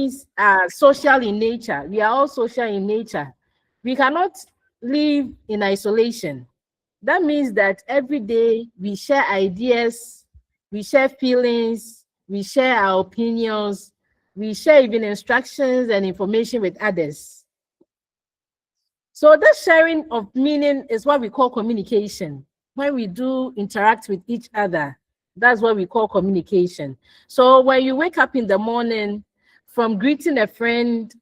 beings are social in nature. We are all social in nature. We cannot live in isolation. That means that every day we share ideas, we share feelings, we share our opinions, we share even instructions and information with others. So this sharing of meaning is what we call communication. When we do interact with each other, that's what we call communication. So when you wake up in the morning, from greeting a friend,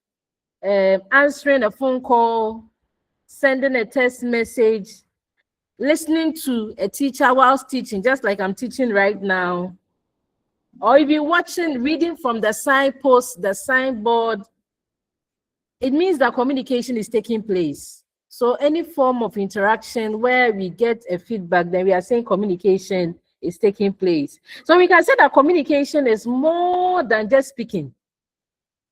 answering a phone call, sending a text message, listening to a teacher whilst teaching, just like I'm teaching right now, or even reading from the signpost, the signboard, it means that communication is taking place. So any form of interaction where we get a feedback, then we are saying communication is taking place. So we can say that communication is more than just speaking.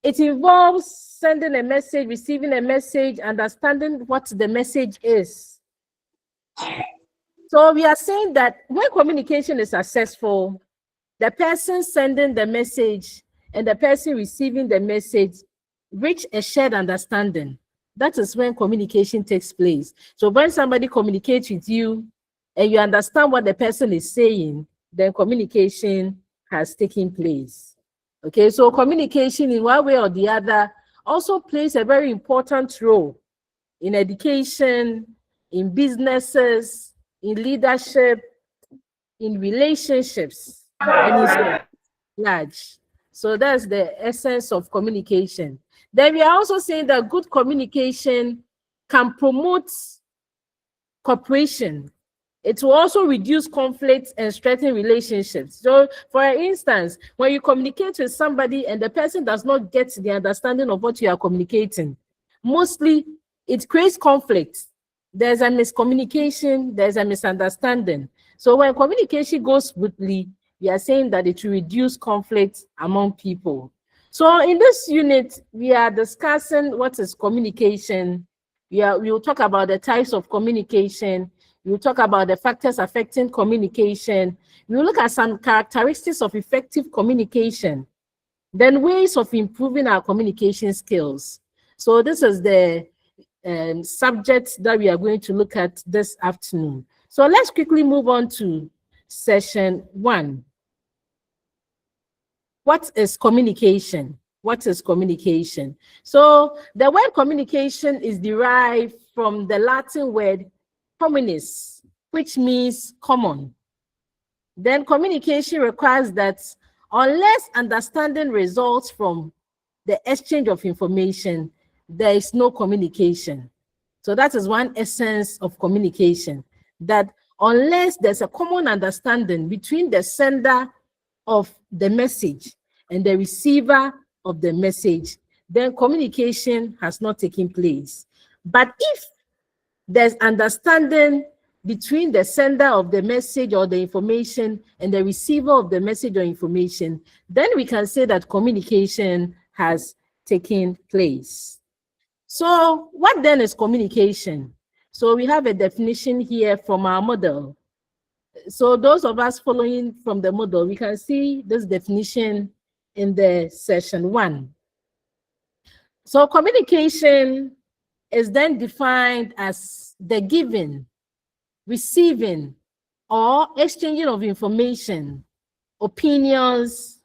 It involves sending a message, receiving a message, understanding what the message is. So we are saying that when communication is successful, the person sending the message and the person receiving the message reach a shared understanding. That is when communication takes place. So when somebody communicates with you and you understand what the person is saying, then communication has taken place. Okay, so communication in one way or the other also plays a very important role in education, in businesses, in leadership, in relationships, and in large. So that's the essence of communication. Then we are also saying that good communication can promote cooperation. It will also reduce conflicts and strengthen relationships. So for instance, when you communicate with somebody and the person does not get the understanding of what you are communicating, mostly it creates conflict. There's a miscommunication, there's a misunderstanding. So when communication goes smoothly, we are saying that it will reduce conflict among people. So in this unit, we are discussing what is communication. We will talk about the types of communication. We'll talk about the factors affecting communication. We'll look at some characteristics of effective communication, then ways of improving our communication skills. So this is the subject that we are going to look at this afternoon. So let's quickly move on to session 1. What is communication? What is communication? So the word communication is derived from the Latin word communis, which means common. Then communication requires that unless understanding results from the exchange of information, there is no communication. So that is one essence of communication, that unless there's a common understanding between the sender of the message and the receiver of the message, then communication has not taken place. But if there's understanding between the sender of the message or the information and the receiver of the message or information, then we can say that communication has taken place. So what then is communication? So we have a definition here from our model. So those of us following from the model, we can see this definition in the session 1. So communication is then defined as the giving, receiving, or exchanging of information, opinions,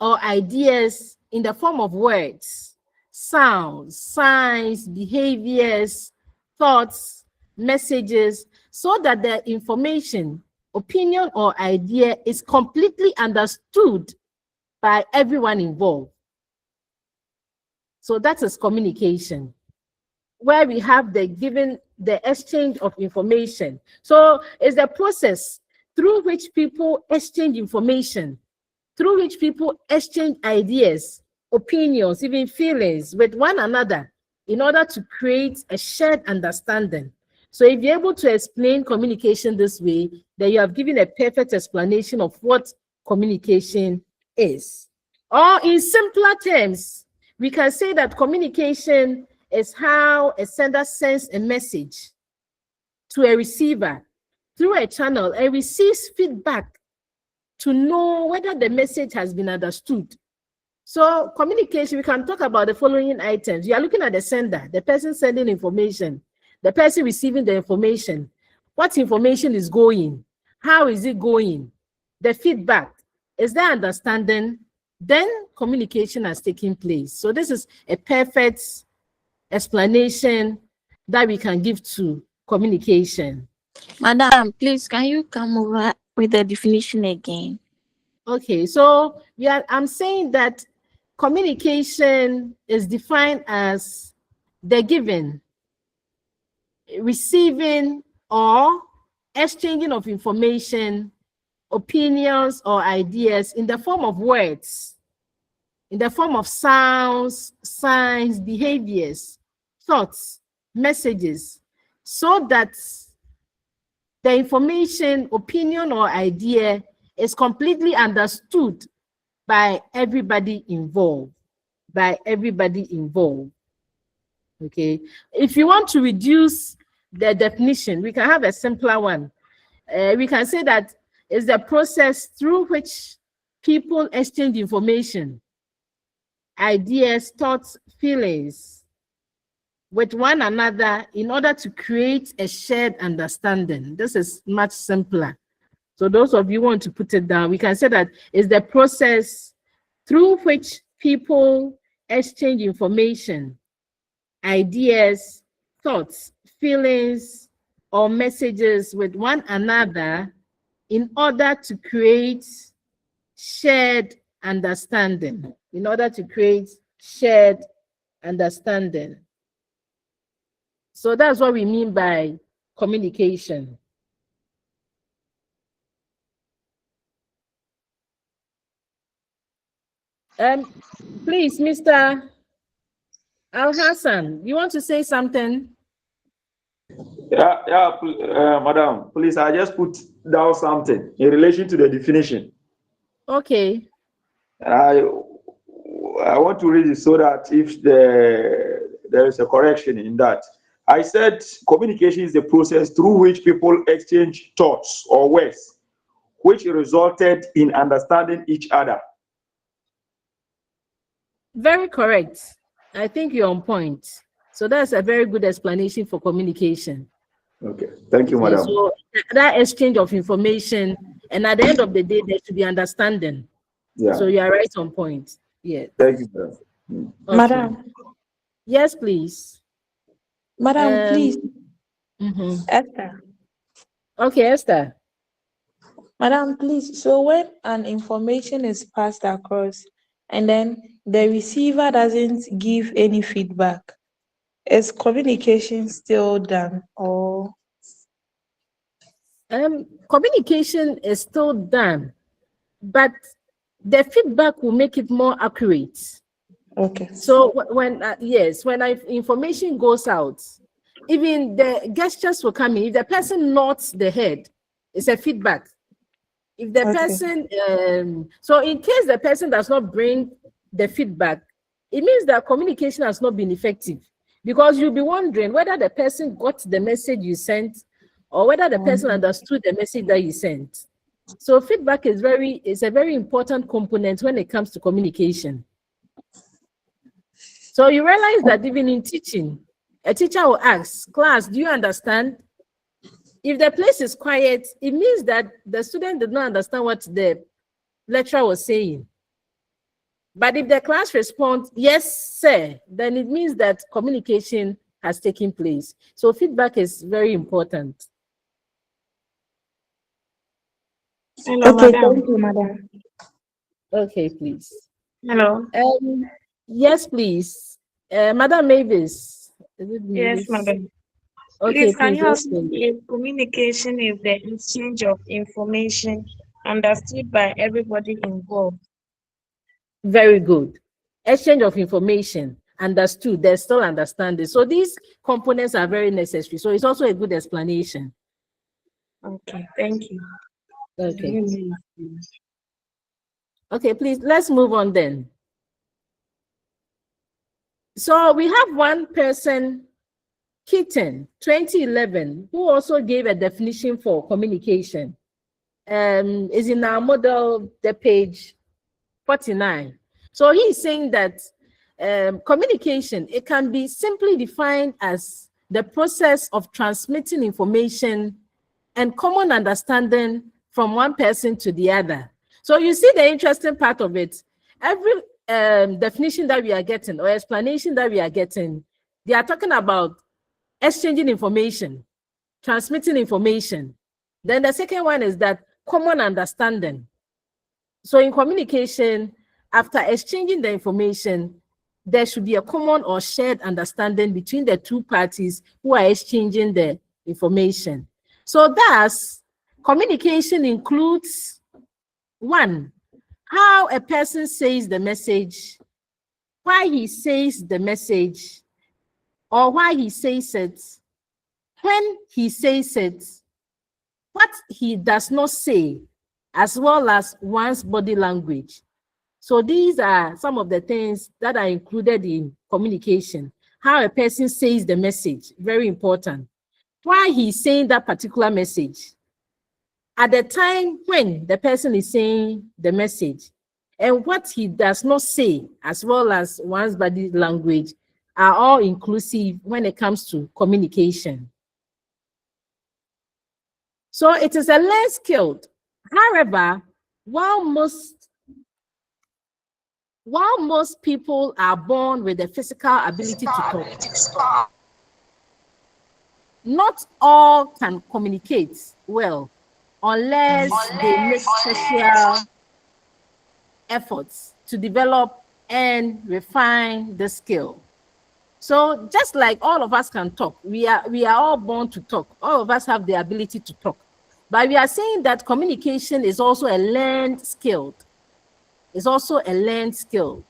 or ideas in the form of words, sounds, signs, behaviors, thoughts, messages, so that the information, opinion, or idea is completely understood by everyone involved. So that is communication, where we have the exchange of information. So it's the process through which people exchange information, through which people exchange ideas, opinions, even feelings with one another in order to create a shared understanding. So if you're able to explain communication this way, then you have given a perfect explanation of what communication is. Or in simpler terms, we can say that communication is how a sender sends a message to a receiver through a channel and receives feedback to know whether the message has been understood. So communication, we can talk about the following items. You are looking at the sender, the person sending information, the person receiving the information, what information is going, how is it going, the feedback, is there understanding, then communication has taken place. So this is a perfect explanation that we can give to communication. Madam, please, can you come over with the definition again? Okay, so I'm saying that communication is defined as the giving, receiving, or exchanging of information, opinions, or ideas in the form of words, in the form of sounds, signs, behaviors, thoughts, messages, so that the information, opinion, or idea is completely understood by everybody involved. Okay. If you want to reduce the definition, we can have a simpler one. We can say that it's the process through which people exchange information, ideas, thoughts, feelings with one another in order to create a shared understanding. This is much simpler. So those of you who want to put it down, we can say that it's the process through which people exchange information, ideas, thoughts, feelings, or messages with one another in order to create shared understanding. So that's what we mean by communication. Please, Mr. Al Hassan, you want to say something? Madam, please, I just put down something in relation to the definition. Okay. I want to read it so that if there is a correction in that. I said communication is the process through which people exchange thoughts or words, which resulted in understanding each other. Very correct. I think you're on point. So that's a very good explanation for communication. Okay, thank you, madam. So that exchange of information, and at the end of the day, there should be understanding. Yeah. So you are right on point. Yeah. Thank you, madam. Okay. Madam. Yes, please. Madam, please. Esther. Okay, Esther. Madam, please. So when an information is passed across and then the receiver doesn't give any feedback, is communication still done, or? Communication is still done, but the feedback will make it more accurate. Okay. So when information goes out, even the gestures will come in. If the person nods the head, it's a feedback. If the person, so in case the person does not bring the feedback, it means that communication has not been effective, because you'll be wondering whether the person got the message you sent or whether the person understood the message that you sent. So feedback is a very important component when it comes to communication. So you realize that even in teaching, a teacher will ask, class, do you understand? If the place is quiet, it means that the student did not understand what the lecturer was saying. But if the class responds, yes, sir, then it means that communication has taken place. So feedback is very important. Hello, okay, madam. Thank you, madam. Okay, please. Hello. Yes, please. Madam Mavis. Yes, madam. Okay, please, can you ask if communication is the exchange of information understood by everybody involved? Very good. Exchange of information understood. There's still understanding. So these components are very necessary. So it's also a good explanation. Okay, thank you. Okay. Okay, please, let's move on then. So we have one person, Keaton, 2011, who also gave a definition for communication. Is in our model, the page 49. So he's saying that communication, it can be simply defined as the process of transmitting information and common understanding from one person to the other. So you see the interesting part of it. Every definition that we are getting or explanation that we are getting, they are talking about exchanging information, transmitting information. Then the second one is that common understanding. So in communication, after exchanging the information, there should be a common or shared understanding between the two parties who are exchanging the information. So thus, communication includes one, how a person says the message, why he says the message, or why he says it, when he says it, what he does not say, as well as one's body language. So these are some of the things that are included in communication. How a person says the message, very important. Why he's saying that particular message. At the time when the person is saying the message, and what he does not say, as well as one's body language, are all inclusive when it comes to communication. So it is a learned skill. However, while most people are born with the physical ability to talk, not all can communicate well unless they make special efforts to develop and refine the skill. So just like all of us can talk, we are all born to talk. All of us have the ability to talk. But we are saying that communication is also a learned skill. It's also a learned skill.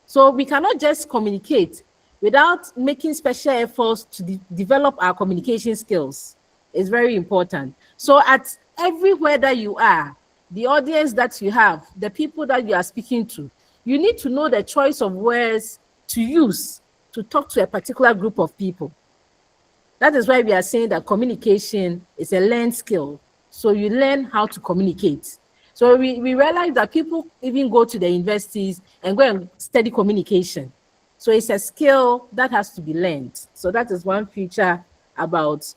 So we cannot just communicate without making special efforts to develop our communication skills. It's very important. So at everywhere that you are, the audience that you have, the people that you are speaking to, you need to know the choice of words to use to talk to a particular group of people. That is why we are saying that communication is a learned skill. So you learn how to communicate. So we realize that people even go to the universities and go and study communication. So it's a skill that has to be learned. So that is one feature about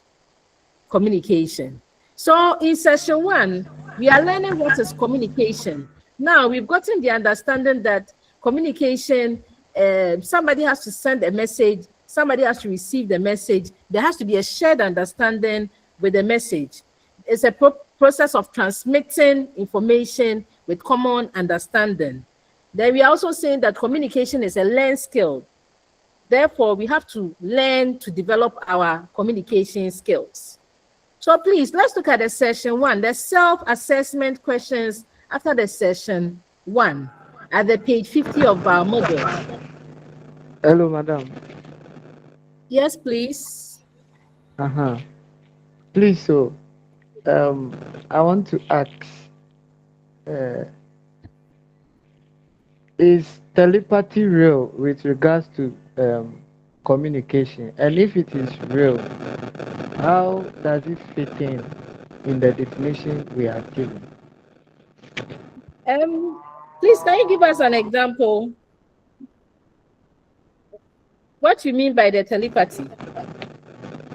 communication. So in session 1, we are learning what is communication. Now we've gotten the understanding that communication, somebody has to send a message, somebody has to receive the message. There has to be a shared understanding with the message. It's a process of transmitting information with common understanding. Then we are also saying that communication is a learned skill. Therefore, we have to learn to develop our communication skills. So please, let's look at the session 1, the self-assessment questions after the session 1 at the page 50 of our model. Hello, madam. Yes, please. Please, so I want to ask, is telepathy real with regards to communication? And if it is real, how does it fit in the definition we are given? Please, can you give us an example? What you mean by the telepathy?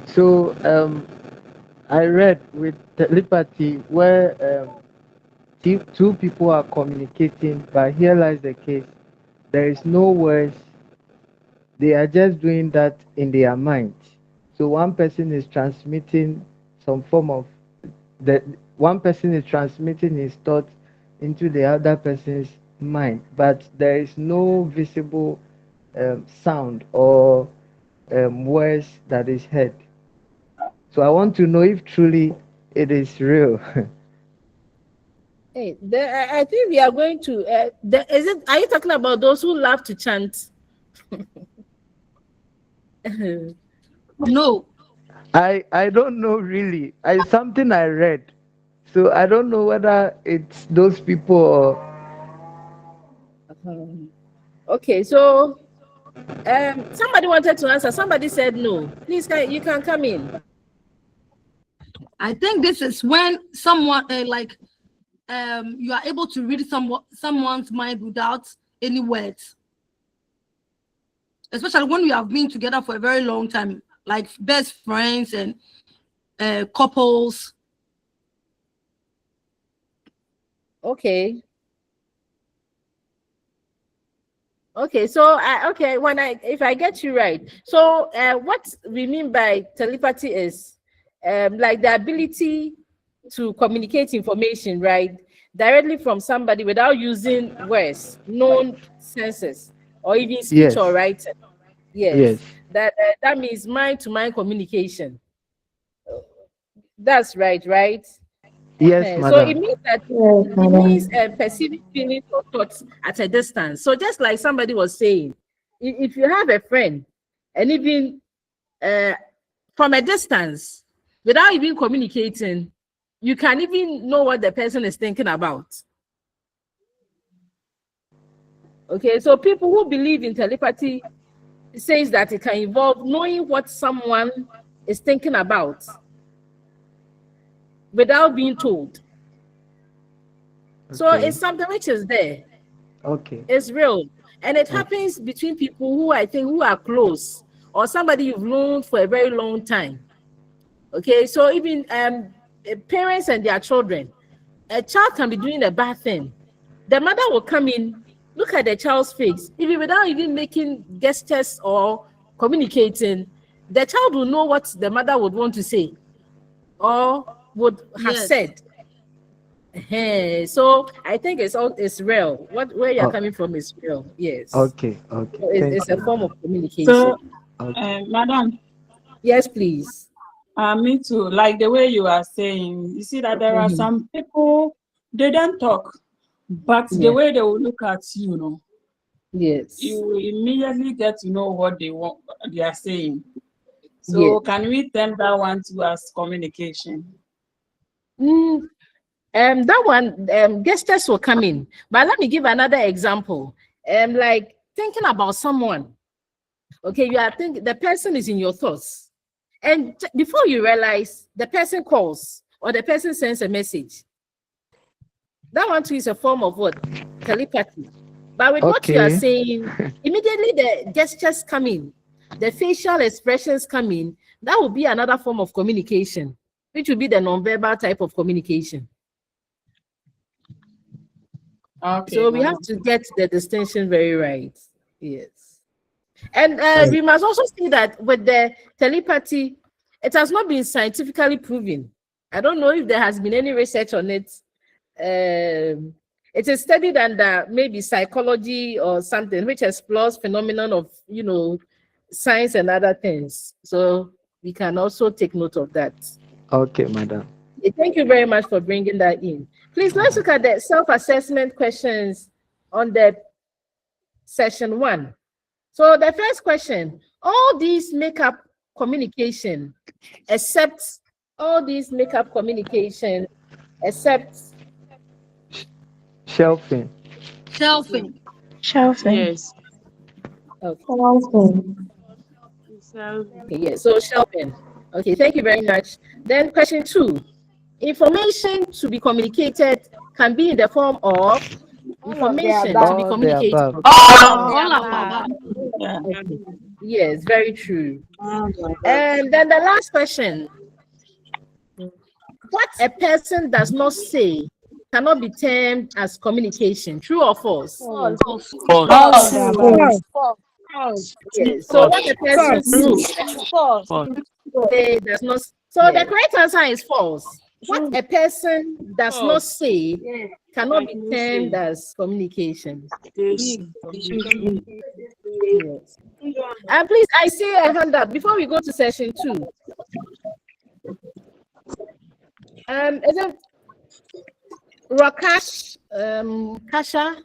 So I read with telepathy where two people are communicating, but here lies the case. There is no words. They are just doing that in their mind. So one person is transmitting some form of one person is transmitting his thoughts into the other person's mind, but there is no visible sound or words that is heard. So I want to know if truly it is real. Hey, I think we are going to. Are you talking about those who love to chant? No. I don't know really. It's something I read, so I don't know whether it's those people or. Okay, so somebody wanted to answer. Somebody said no. Please, you can come in. I think this is when someone you are able to read someone's mind without any words. Especially when we have been together for a very long time, like best friends and couples. Okay. Okay, so if I get you right, so what we mean by telepathy is like the ability to communicate information, right, directly from somebody without using words, known senses, or even speech Yes. or writing. Yes. Yes, that means mind-to-mind communication. That's right, right? Yes, So it madam. means that Yes, it madam. means perceiving feelings or thoughts at a distance. So just like somebody was saying, if you have a friend and even from a distance, without even communicating, you can even know what the person is thinking about. Okay, so people who believe in telepathy says that it can involve knowing what someone is thinking about without being told. So Okay. it's something which is there. Okay. It's real. And it Okay. happens between people who I think who are close or somebody you've known for a very long time. Okay, so even parents and their children, a child can be doing a bad thing. The mother will come in, look at the child's face, even without even making gestures or communicating. The child will know what the mother would want to say or would have Yes. said. So I think it's real. Where you're Oh, coming from is real. Yes. okay. Okay. So Thank it's you, a form madam. of communication. So, Okay. madam, Yes, please. me too. Like the way you are saying, you see that there are Mhm. some people, they don't talk, but the Yeah. way they will look at you, Yes. you will immediately get to know what they want, they are saying. So, Yes. can we term that one too as communication? That one, gestures will come in. But let me give another example. Like thinking about someone. Okay, you are thinking the person is in your thoughts, and before you realize, the person calls or the person sends a message. That one too is a form of what? Telepathy. But with what you are Okay. saying, immediately the gestures come in, the facial expressions come in. That will be another form of communication, which will be the nonverbal type of communication. Okay, So we have madam. to get the distinction very right. Yes. And Right. we must also see that with the telepathy, it has not been scientifically proven. I don't know if there has been any research on it. It is studied under maybe psychology or something, which explores phenomenon of, science and other things. So we can also take note of that. Okay, madam. Thank you very much for bringing that in. Please, let's look at the self-assessment questions on the session 1. So the first question, all these make up communication, except Shelving. Shelving. Shelving. Yes. okay, Shelving. yeah, so shelving. Okay, thank you very much. Then question 2, information to be communicated can be in the form of information to be All the communicated. above. All of our Yeah. Okay. Yes, very true. And then the last question, what a person does not say cannot be termed as communication. True or false? false. False. Yes. So what a person say does not. So the correct answer is false. What a person does not say cannot be termed as communication. Yes. And please, I see a hand up before we go to session 2. Is it Rakash? Kasha?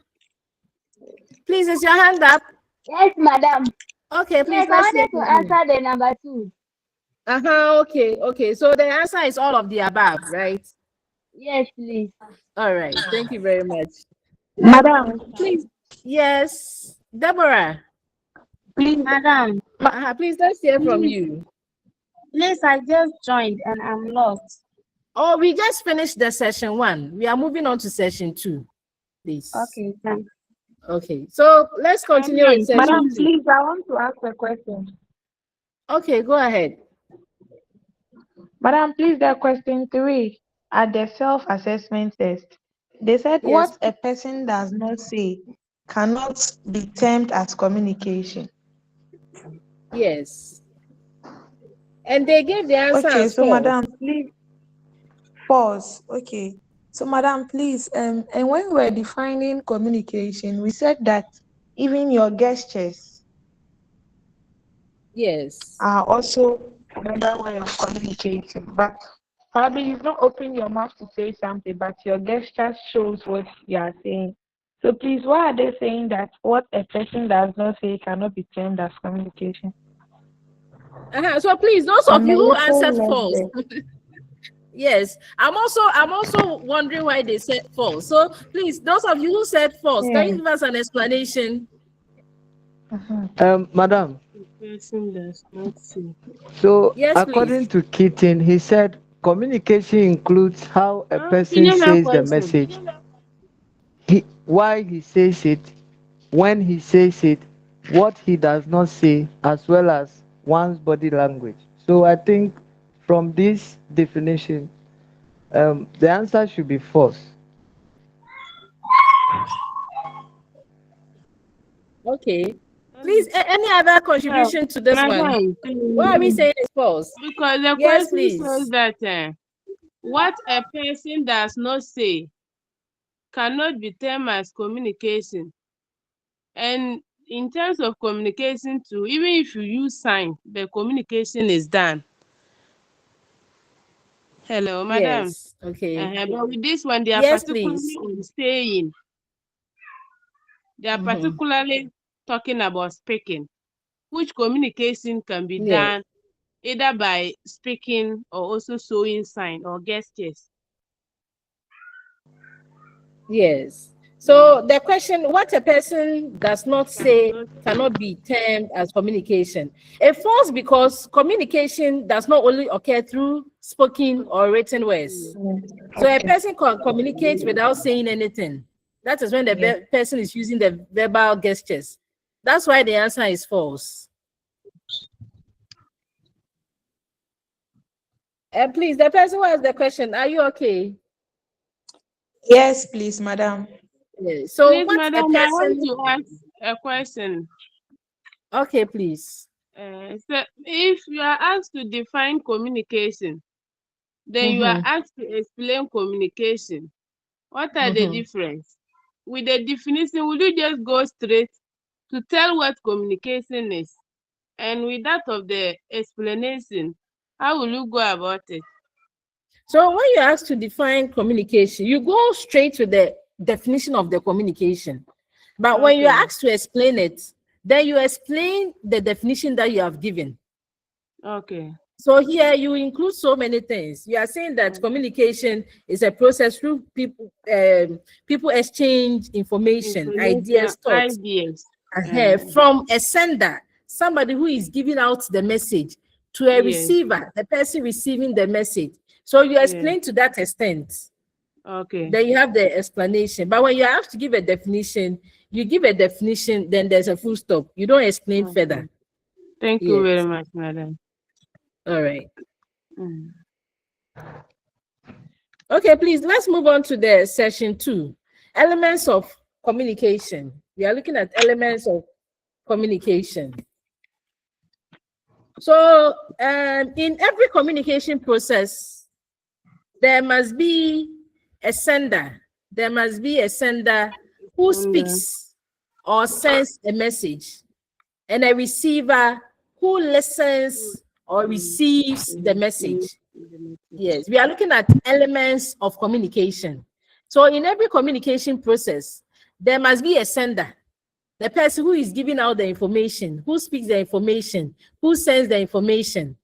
Please, is your hand up? Yes, madam. Okay, please, Yes, I let's hear wanted to from you. answer the number 2. Okay. So the answer is all of the above, right? Yes, please. All right. Thank you very much. Madam, Please, yes, Deborah. Please, madam. Please, let's hear from you. Please, I just joined and I'm lost. Oh, we just finished the session 1. We are moving on to session 2. Please. Okay, thanks. Okay, so let's continue with session Madam, 2. please, I want to ask a question. Okay, go ahead. Madam, please, the question 3 at the self-assessment test. They said Yes, what a person does not say cannot be termed as communication. yes. And they gave the answer Okay, as so false. madam, please pause. Okay. So madam, please, and when we were defining communication, we said that even your gestures Yes. are also another way of communicating. But probably you've not opened your mouth to say something, but your gestures shows what you are saying. So please, why are they saying that what a person does not say cannot be termed as communication? So please, those of I'm you a who little answered lost false, there. yes, I'm also wondering why they said false. So please, those of you who said false, can you Yeah. give us an explanation? Madam, Person does not see. so Yes, according please. to Keaton, he said communication includes how a person Finish that says the question. message, why he says it, when he says it, what he does not say, as well as one's body language. So I think from this definition, the answer should be false. Okay. Please, any other contribution to this one? Madam, Why are we saying it's false? because the Yes, question says please. that what a person does not say cannot be termed as communication. And in terms of communication too, even if you use sign, the communication is done. Hello, madam. Yes. Okay. But with this one, they are Yes, particularly please. on saying. They are Mm-hmm. particularly talking about speaking, which communication can be Yes. done either by speaking or also showing sign or gestures. Yes. So the question, what a person does not say cannot be termed as communication. It falls because communication does not only occur through spoken or written words. So a person can communicate without saying anything. That is when the person is using the verbal gestures. That's why the answer is false. And please, the person who asked the question, are you okay? Yes, please, madam. Yeah. So Please, what a madam, I want person... to ask a question. Okay, please. So if you are asked to define communication, then you are Mm-hmm. asked to explain communication. What are the difference? With the definition, would you just go straight to tell what communication is? And with that of the explanation, how will you go about it? So when you're asked to define communication, you go straight to the definition of the communication. But when you're Okay. asked to explain it, then you explain the definition that you have given. Okay. So here you include so many things. You are saying that communication is a process through people exchange information, ideas, thoughts from a sender, somebody who is giving out the message, to a receiver, the person receiving the message. So you explain to that extent. Okay. Then you have the explanation. But when you have to give a definition, you give a definition, then there's a full stop. You don't explain further. Thank you very much, madam. All right. Okay, please, let's move on to the session 2. Elements of communication. We are looking at elements of communication. So in every communication process, there must be a sender. There must be a sender who speaks or sends a message, and a receiver who listens or receives the message. Yes, we are looking at elements of communication. So in every communication process, there must be a sender, the person who is giving out the information, who speaks the information, who sends the information.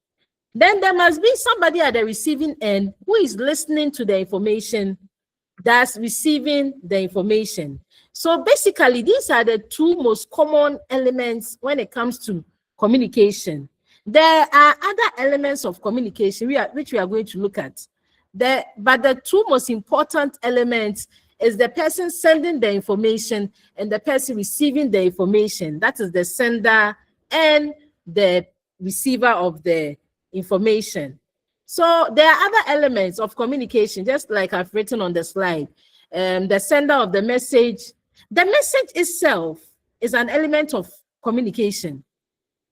Then there must be somebody at the receiving end who is listening to the information, that's receiving the information. So basically, these are the two most common elements when it comes to communication. There are other elements of communication which we are going to look at. But the two most important elements is the person sending the information and the person receiving the information. That is the sender and the receiver of the information. So there are other elements of communication, just like I've written on the slide. The sender of the message itself is an element of communication.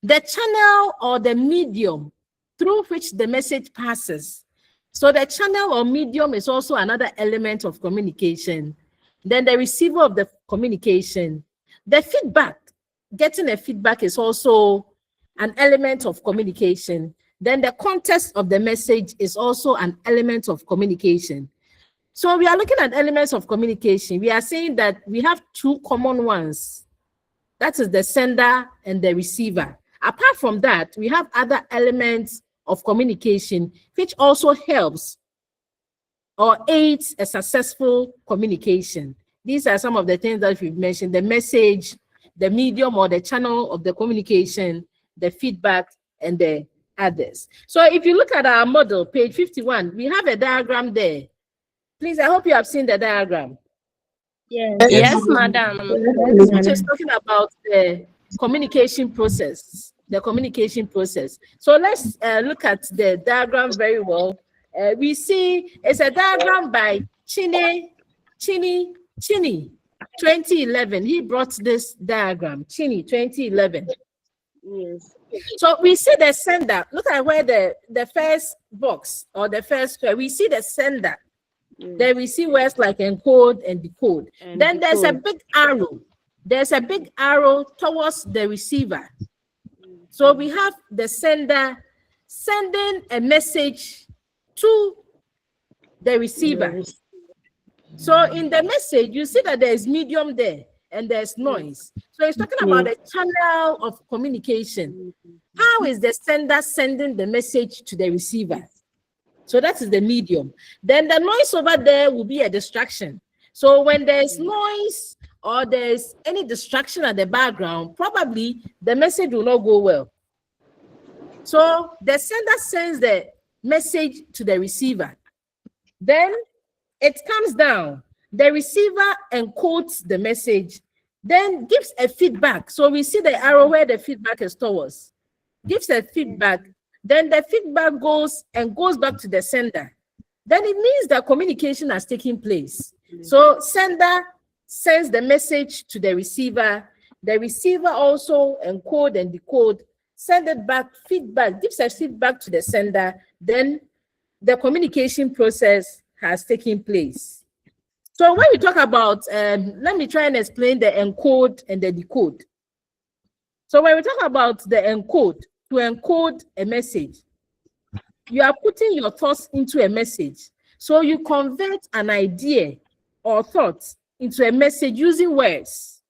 The channel or the medium through which the message passes. So the channel or medium is also another element of communication. Then the receiver of the communication. The feedback, getting a feedback is also an element of communication. Then the context of the message is also an element of communication. So we are looking at elements of communication. We are saying that we have two common ones. That is the sender and the receiver. Apart from that, we have other elements of communication which also helps or aids a successful communication. These are some of the things that we've mentioned: the message, the medium or the channel of the communication, the feedback, and the others. So if you look at our model, page 51, we have a diagram there. Please, I hope you have seen the diagram. Yes, madam. Which is talking about the communication process. The communication process. So let's look at the diagram very well. We see it's a diagram by Chini, 2011. He brought this diagram, Chini, 2011. Yes. So we see the sender. Look at where the first box or the first square, we see the sender. Then we see words like encode and decode. And then there's a decode. big arrow. There's a big arrow towards the receiver. So we have the sender sending a message to the receiver. So in the message, you see that there's medium there and there's noise. So it's talking about the channel of communication. How is the sender sending the message to the receiver? So that is the medium. Then the noise over there will be a distraction. So when there's noise or there's any distraction at the background, probably the message will not go well. So the sender sends the message to the receiver. Then it comes down. The receiver encodes the message, then gives a feedback. So we see the arrow where the feedback is towards. Gives a feedback. Then the feedback goes back to the sender. Then it means that communication has taken place. So sender sends the message to the receiver. The receiver also encode and decode, send it back, feedback, gives a feedback to the sender. Then the communication process has taken place. So when we talk about, let me try and explain the encode and the decode. So when we talk about the encode, to encode a message, you are putting your thoughts into a message. So you convert an idea or thought into a message using words,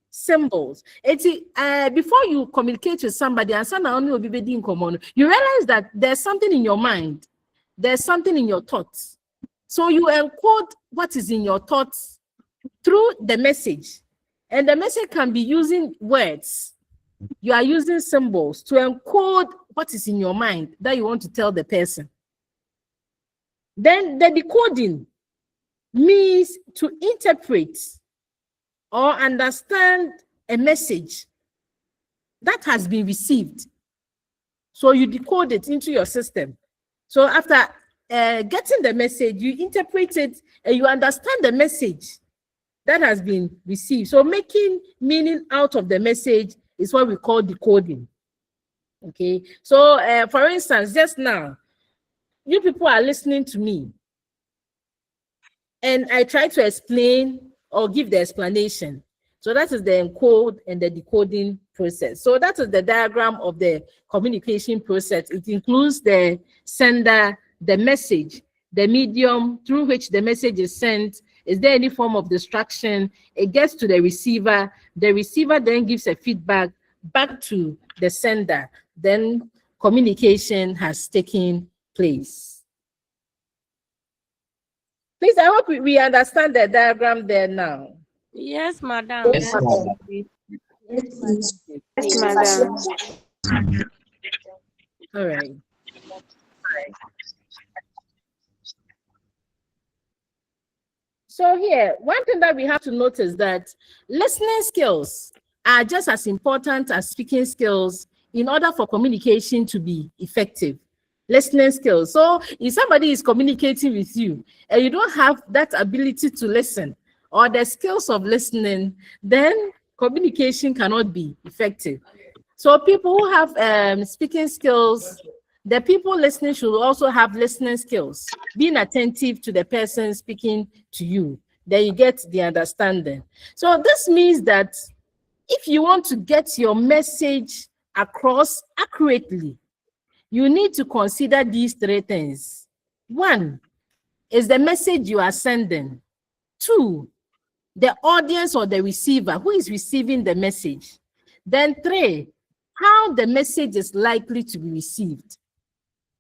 symbols. Before you communicate with somebody, and you realize that there's something in your mind, there's something in your thoughts. So you encode what is in your thoughts through the message. And the message can be using words. You are using symbols to encode what is in your mind that you want to tell the person. Then the decoding means to interpret or understand a message that has been received. So you decode it into your system. So after getting the message, you interpret it and you understand the message that has been received. So making meaning out of the message is what we call decoding. Okay, so for instance, just now, you people are listening to me, and I try to explain or give the explanation. So that is the encode and the decoding process. So that is the diagram of the communication process. It includes the sender, the message, the medium through which the message is sent. Is there any form of distraction? It gets to the receiver. The receiver then gives a feedback back to the sender. Then communication has taken place. Please, I hope we understand the diagram there now. Yes, madam. Yes, madam. All right. So here, one thing that we have to notice that listening skills are just as important as speaking skills in order for communication to be effective. Listening skills. So if somebody is communicating with you and you don't have that ability to listen or the skills of listening, then communication cannot be effective. So people who have speaking skills, the people listening should also have listening skills, being attentive to the person speaking to you. Then you get the understanding. So this means that if you want to get your message across accurately, you need to consider these three things. One is the message you are sending. Two, the audience or the receiver who is receiving the message. Then three, how the message is likely to be received.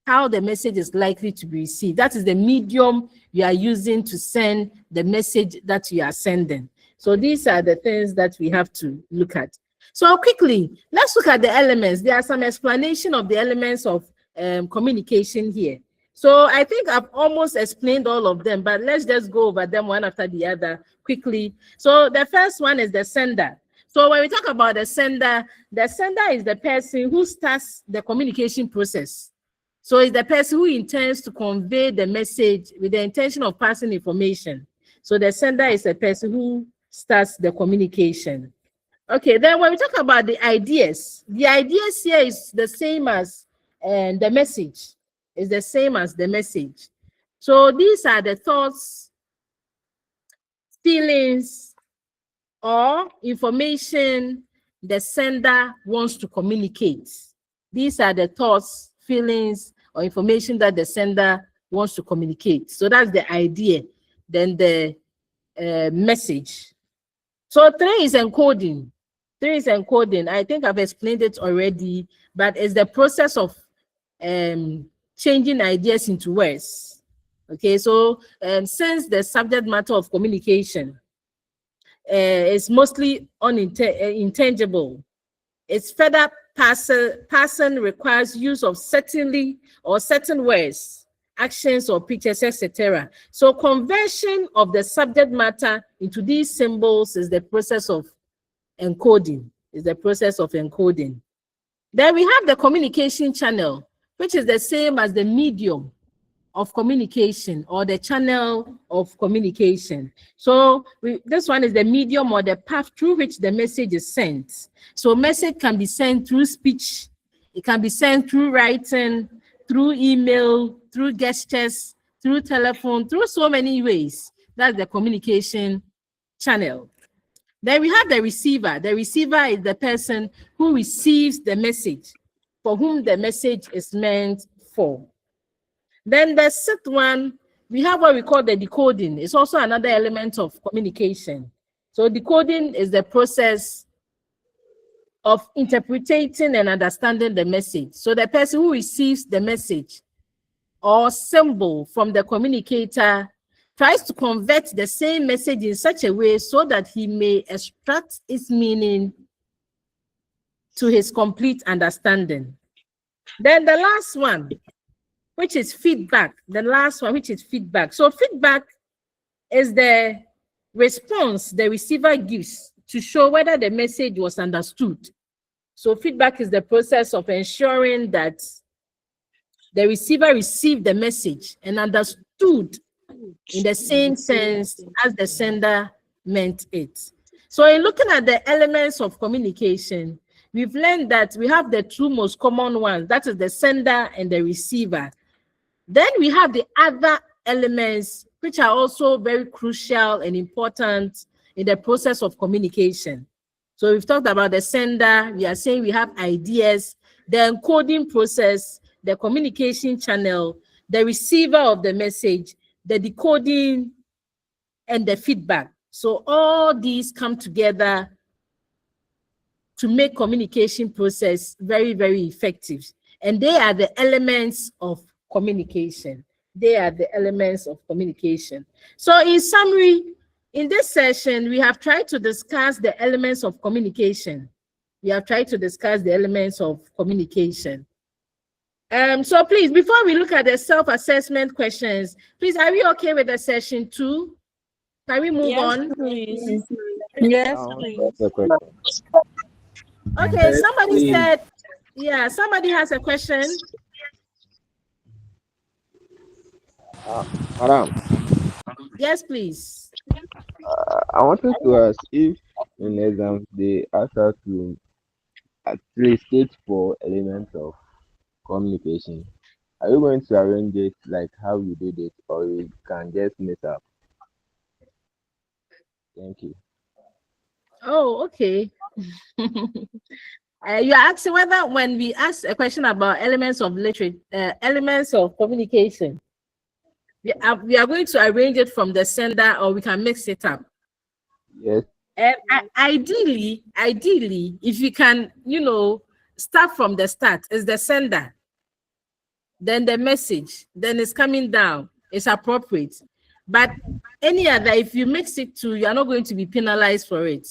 How the message is likely to be received. That is the medium you are using to send the message that you are sending. So these are the things that we have to look at. So quickly, let's look at the elements. There are some explanation of the elements of communication here. So I think I've almost explained all of them, but let's just go over them one after the other quickly. So the first one is the sender. So when we talk about the sender is the person who starts the communication process. So it's the person who intends to convey the message with the intention of passing information. So the sender is the person who starts the communication. Okay, then when we talk about the ideas here is the same as the message. It's the same as the message. So these are the thoughts, feelings, or information the sender wants to communicate. These are the thoughts, feelings, or information that the sender wants to communicate. So that's the idea, then the message. So three is encoding. I think I've explained it already, but it's the process of changing ideas into words. Okay, so since the subject matter of communication is mostly intangible, its further passing requires use of certain words, actions, or pictures, etc. So conversion of the subject matter into these symbols is the process of encoding. Then we have the communication channel, which is the same as the medium of communication or the channel of communication. So this one is the medium or the path through which the message is sent. So message can be sent through speech, it can be sent through writing, through email, through gestures, through telephone, through so many ways. That's the communication channel. Then we have the receiver. The receiver is the person who receives the message, for whom the message is meant for. Then the sixth one, we have what we call the decoding. It's also another element of communication. So decoding is the process of interpreting and understanding the message. So the person who receives the message or symbol from the communicator tries to convert the same message in such a way so that he may extract its meaning to his complete understanding. Then the last one, which is feedback. So feedback is the response the receiver gives to show whether the message was understood. So feedback is the process of ensuring that the receiver received the message and understood in the same sense as the sender meant it. So in looking at the elements of communication, we've learned that we have the two most common ones, that is the sender and the receiver. Then we have the other elements which are also very crucial and important in the process of communication. So we've talked about the sender, we are saying we have ideas, the encoding process, the communication channel, the receiver of the message, the decoding, and the feedback. So all these come together to make communication process very, very effective. And they are the elements of communication. So in summary, in this session, we have tried to discuss the elements of communication. So please, before we look at the self-assessment questions, please, are we okay with the session 2? Can we move Yes, on? please. Yes, I want please. to ask a question. Okay, somebody Please. said, yeah, somebody has a question. Madam, Yes, please. I wanted to ask if in exams they ask us to actually state 4 elements of communication. Are you going to arrange it like how you did it, or you can just mix up? Thank you. Oh, okay. You're asking whether when we ask a question about elements of literature, elements of communication, we are going to arrange it from the sender, or we can mix it up. Yes. And ideally, if you can, start from the start, is the sender, then the message, then it's coming down, it's appropriate. But any other, if you mix it to, you are not going to be penalized for it.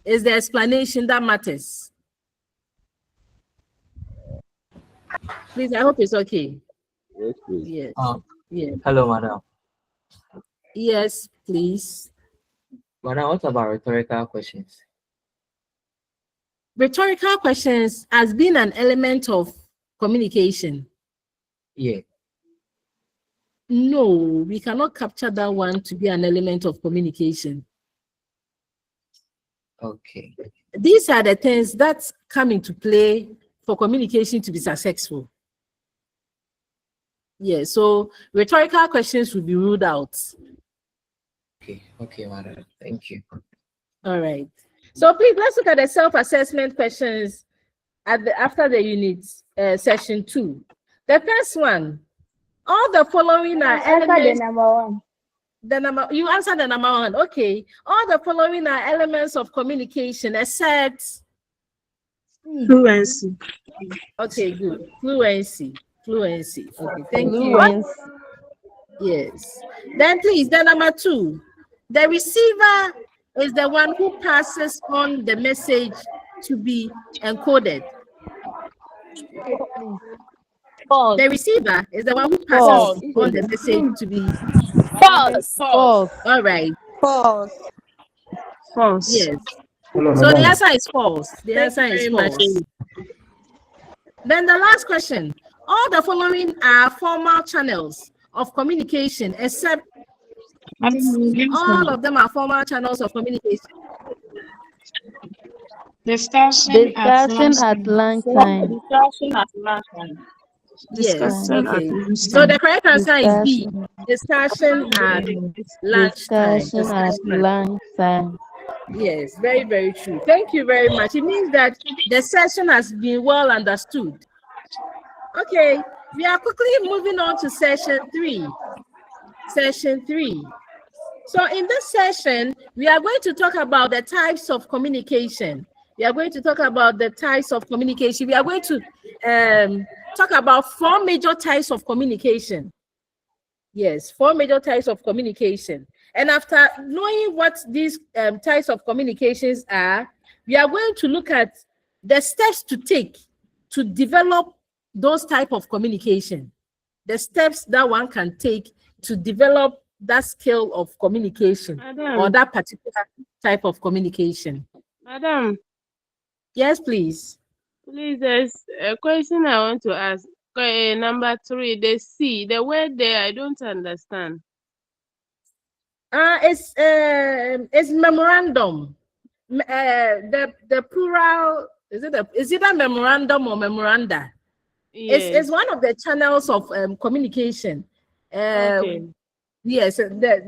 It's the explanation that matters. Please, I hope it's okay. Yes, please. Yes. Yeah. Hello, madam. Yes, please. Madam, what about rhetorical questions? Rhetorical questions has been an element of communication. Yeah. No, we cannot capture that one to be an element of communication. Okay. These are the things that come into play for communication to be successful. Yeah, so rhetorical questions will be ruled out. Okay, madam. Thank you. All right. So please, let's look at the self-assessment questions after the unit, session 2. The first one, all the following are elements. You answer the number 1. Okay. All the following are elements of communication except Fluency. Okay, good. Fluency. Okay, thank you. Yes. Then please, the number 2. The receiver is the one who passes on the message to be encoded. False. The receiver is the one who passes on the message to be False. All right. False. Yes. So the answer is false. The answer is false. Then the last question. All the following are formal channels of communication, except all of them are formal channels of communication. Discussion at lunchtime. Yes. Okay. So the correct answer is B. Discussion at lunchtime. Yes, very, very true. Thank you very much. It means that the session has been well understood. Okay, we are quickly moving on to session 3. Session 3. So in this session, we are going to talk about the types of communication. We are going to talk about the types of communication. We are going to talk about 4 major types of communication. Yes, 4 major types of communication. And after knowing what these types of communications are, we are going to look at the steps to take to develop those type of communication. The steps that one can take to develop that skill of communication, or that particular type of communication. Madam. Yes, please. Please, there's a question I want to ask. Number 3, the C, the word there, I don't understand. It's memorandum. The plural, is it a memorandum or memoranda? Yes. It's one of the channels of communication. Okay. Yes,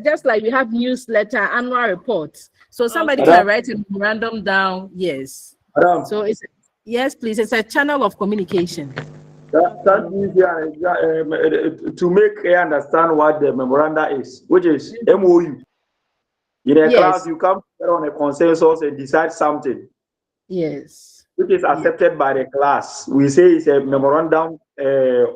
just like we have newsletter, annual reports. So somebody can write a memorandum down. Yes. So it's, yes, please. It's a channel of communication. That's easier to make you understand what the memoranda is, which is MOU. In a class, you come on a consensus and decide something. Yes. Which is accepted by the class. We say it's a memorandum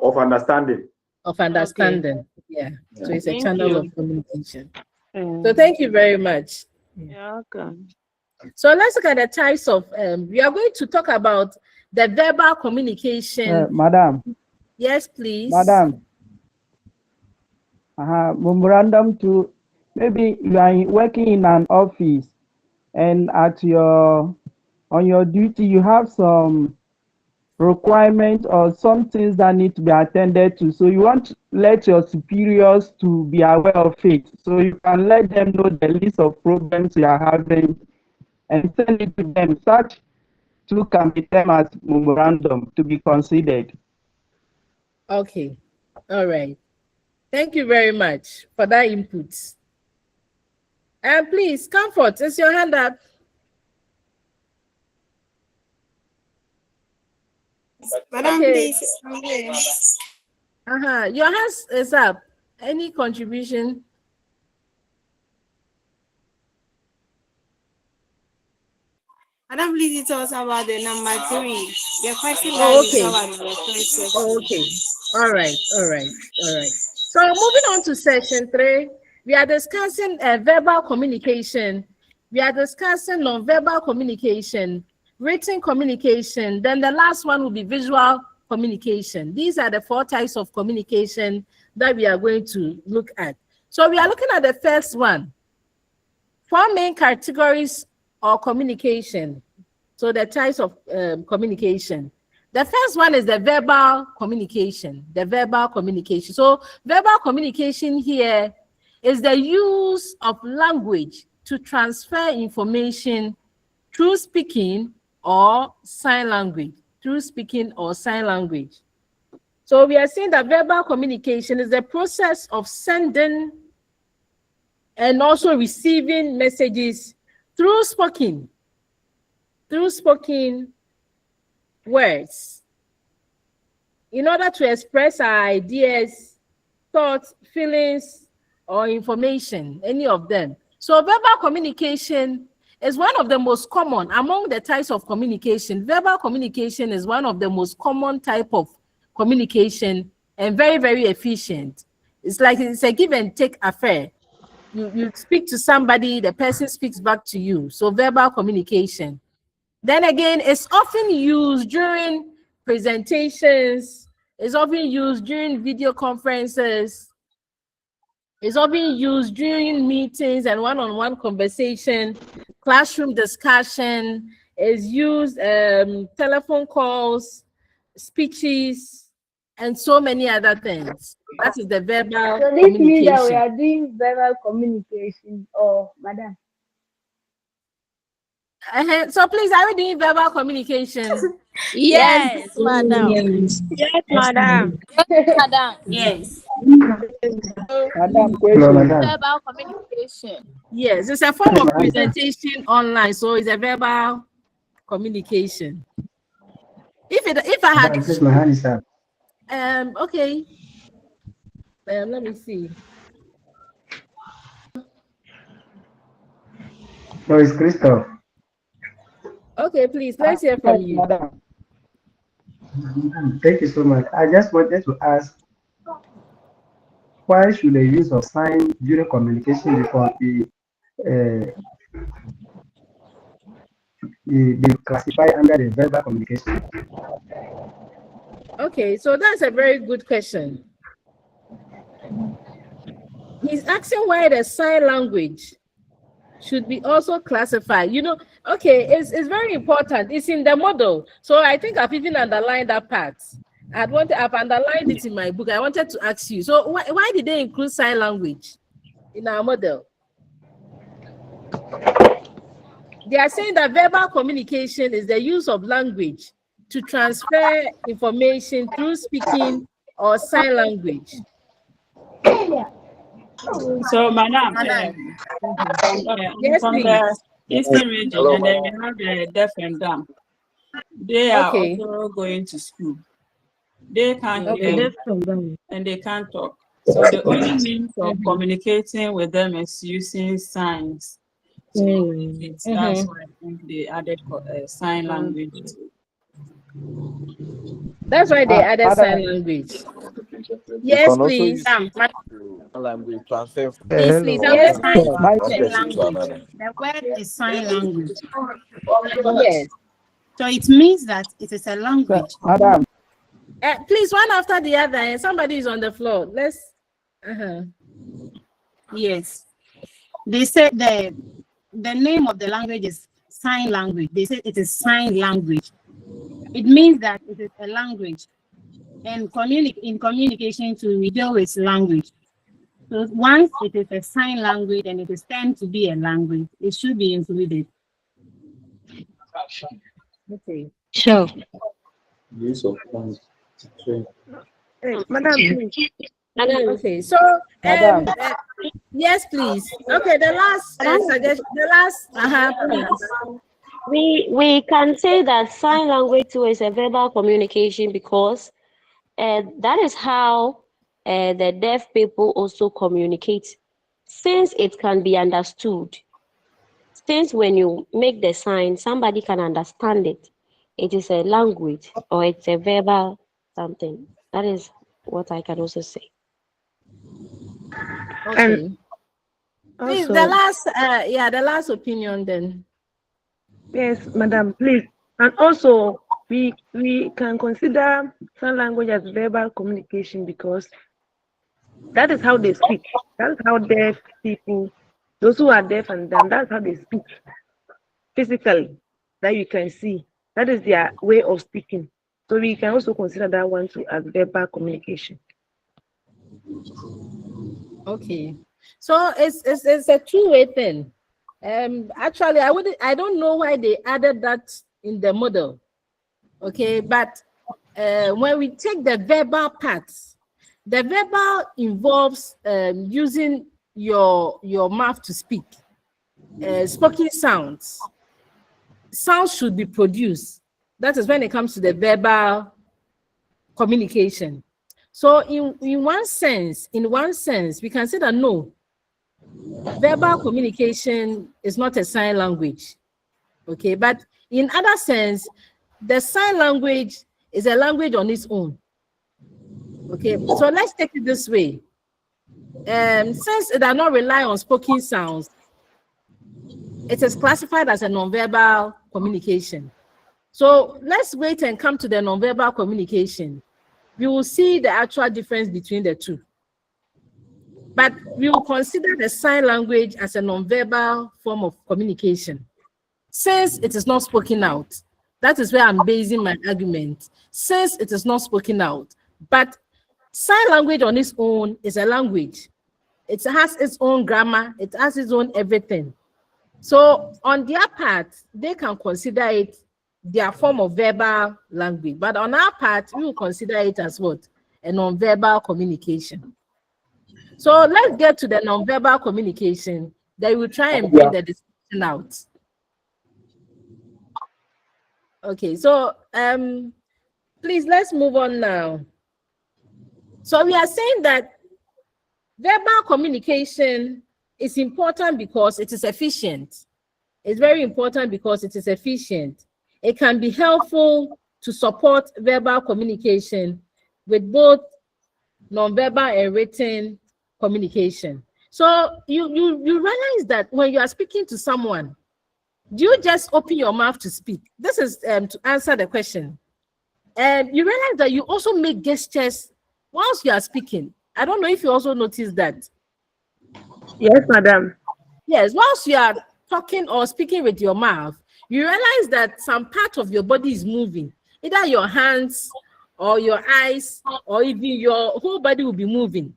of understanding. Of understanding. Okay. Yeah. So it's a channel of communication. So thank you very much. You're welcome. So let's look at the types of, we are going to talk about the verbal communication. Madam. Yes, please. Madam. Memorandum to maybe you are working in an office, and on your duty you have some requirements or some things that need to be attended to. So you want to let your superiors to be aware of it. So you can let them know the list of problems you are having and send it to them. Such too can be termed as memorandum to be considered. Okay. All right. Thank you very much for that input. And please, Comfort, is your hand up? Madam, Okay. please. I'm here. Your hand is up. Any contribution? Madam, please tell us about the number 3. The question that Oh, is okay. about the first section. Oh, okay. All right. So moving on to section 3, we are discussing verbal communication. We are discussing non-verbal communication, written communication. Then the last one will be visual communication. These are the 4 types of communication that we are going to look at. So we are looking at the first one. 4 main categories of communication. So the types of communication. The first one is the verbal communication. The verbal communication. So verbal communication here is the use of language to transfer information through speaking or sign language. Through speaking or sign language. So we are saying that verbal communication is the process of sending and also receiving messages through spoken words in order to express our ideas, thoughts, feelings, or information, any of them. So verbal communication is one of the most common among the types of communication. Verbal communication is one of the most common type of communication and very, very efficient. It's like it's a give and take affair. You speak to somebody, the person speaks back to you. So verbal communication. Then again, it's often used during presentations, it's often used during video conferences, it's often used during meetings and one-on-one conversation, classroom discussion, is used telephone calls, speeches, and so many other things. That is the verbal So this means that we communication. are doing verbal communication, or madam? So please, are we doing verbal communication? Yes, madam. Yes, madam. Madam. Yes. Madam, question. Verbal communication. Yes, it's a form of presentation online, so it's a verbal communication. If I had My hand is up. okay. Let me see. No, it's Christoph. Okay, please, let's hear from you. Thank you so much. I just wanted to ask, why should the use of sign during communication be classified under the verbal communication? Okay, so that's a very good question. He's asking why the sign language should be also classified. You know, okay, it's very important. It's in the model. So I think I've even underlined that part. I've underlined it in my book. I wanted to ask you. So why did they include sign language in our model? They are saying that verbal communication is the use of language to transfer information through speaking or sign language. So, madam, Yes, from please. the Eastern region, and then we have the deaf and dumb. They are also going to school. They can't hear and they can't talk. So the only means of communicating with them is using signs. So that's why I think they added sign language. That's why they added sign language. Yes, please. Language transfer. Please. Yes, The word is sign language. Yes. So it means that it is a language. Madam. Please, one after the other. And somebody is on the floor. Let's. Yes. They say the name of the language is sign language. They say it is sign language. It means that it is a language, and in communication we deal with language. So once it is a sign language and it is tend to be a language, it should be included. Okay. Sure. Use of Madam, Okay, so Madam. yes, please. Okay, the last suggestion, the last please. We can say that sign language too is a verbal communication because that is how the deaf people also communicate, since it can be understood. Since when you make the sign, somebody can understand it. It is a language or it's a verbal something. That is what I can also say. Okay. Please, also, the last, the last opinion then. yes, madam, please. And also, we can consider sign language as verbal communication because that is how they speak. That is how deaf people, those who are deaf and dumb, that's how they speak physically, that you can see. That is their way of speaking. So we can also consider that one too as verbal communication. Okay. So it's a two-way thing. Actually, I don't know why they added that in the model. Okay, but when we take the verbal parts, the verbal involves using your mouth to speak. Spoken sounds. Sounds should be produced. That is when it comes to the verbal communication. So in one sense, we can say that no, verbal communication is not a sign language. Okay, but in other sense, the sign language is a language on its own. Okay, so let's take it this way. Since it does not rely on spoken sounds, it is classified as a nonverbal communication. So let's wait and come to the nonverbal communication. We will see the actual difference between the two. But we will consider the sign language as a nonverbal form of communication. Since it is not spoken out, that is where I'm basing my argument. Since it is not spoken out, but sign language on its own is a language. It has its own grammar, it has its own everything. So on their part, they can consider it their form of verbal language. But on our part, we will consider it as what? A nonverbal communication. So let's get to the nonverbal communication. Then we'll try and bring the discussion out. Okay, so please let's move on now. So we are saying that verbal communication is important because it is efficient. It's very important because it is efficient. It can be helpful to support verbal communication with both nonverbal and written communication. So you realize that when you are speaking to someone, do you just open your mouth to speak? This is to answer the question. And you realize that you also make gestures whilst you are speaking. I don't know if you also notice that. Yes, madam. Yes, whilst you are talking or speaking with your mouth, you realize that some part of your body is moving. Either your hands or your eyes or even your whole body will be moving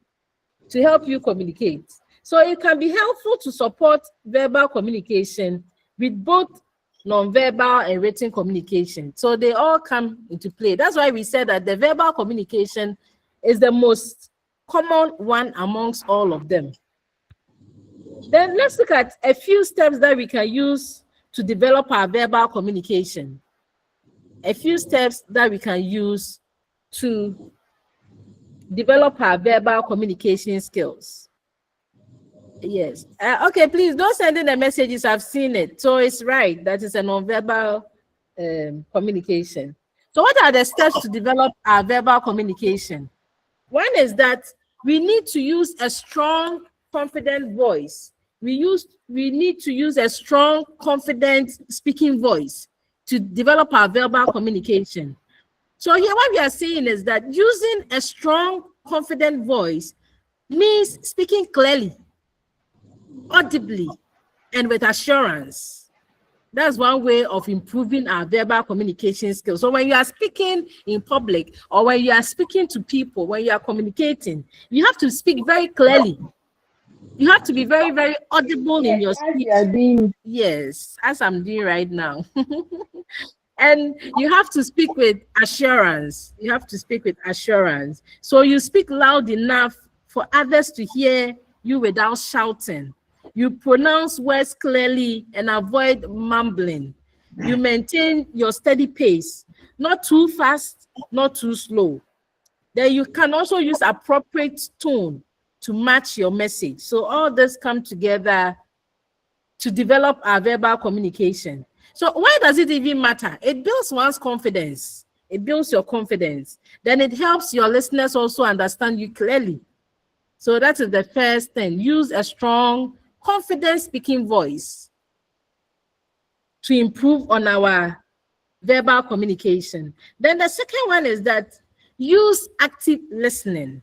to help you communicate. So it can be helpful to support verbal communication with both nonverbal and written communication. So they all come into play. That's why we said that the verbal communication is the most common one amongst all of them. Then let's look at a few steps that we can use to develop our verbal communication. A few steps that we can use to develop our verbal communication skills. Yes. Okay, please don't send in the messages. I've seen it. So it's right. That is a nonverbal communication. So what are the steps to develop our verbal communication? One is that we need to use a strong, confident voice. We need to use a strong, confident speaking voice to develop our verbal communication. So here what we are saying is that using a strong, confident voice means speaking clearly. audibly and with assurance. That's one way of improving our verbal communication skills. So when you are speaking in public or when you are speaking to people, when you are communicating, you have to speak very clearly. You have to be very, very audible in your speech. Yes, as I'm doing right now. And you have to speak with assurance. You have to speak with assurance. So you speak loud enough for others to hear you without shouting. You pronounce words clearly and avoid mumbling. You maintain your steady pace, not too fast, not too slow. Then you can also use appropriate tone to match your message. So all this come together to develop our verbal communication. So why does it even matter? It builds one's confidence. It builds your confidence. Then it helps your listeners also understand you clearly. So that is the first thing. Use a strong, confident speaking voice to improve on our verbal communication. Then the second one is that use active listening.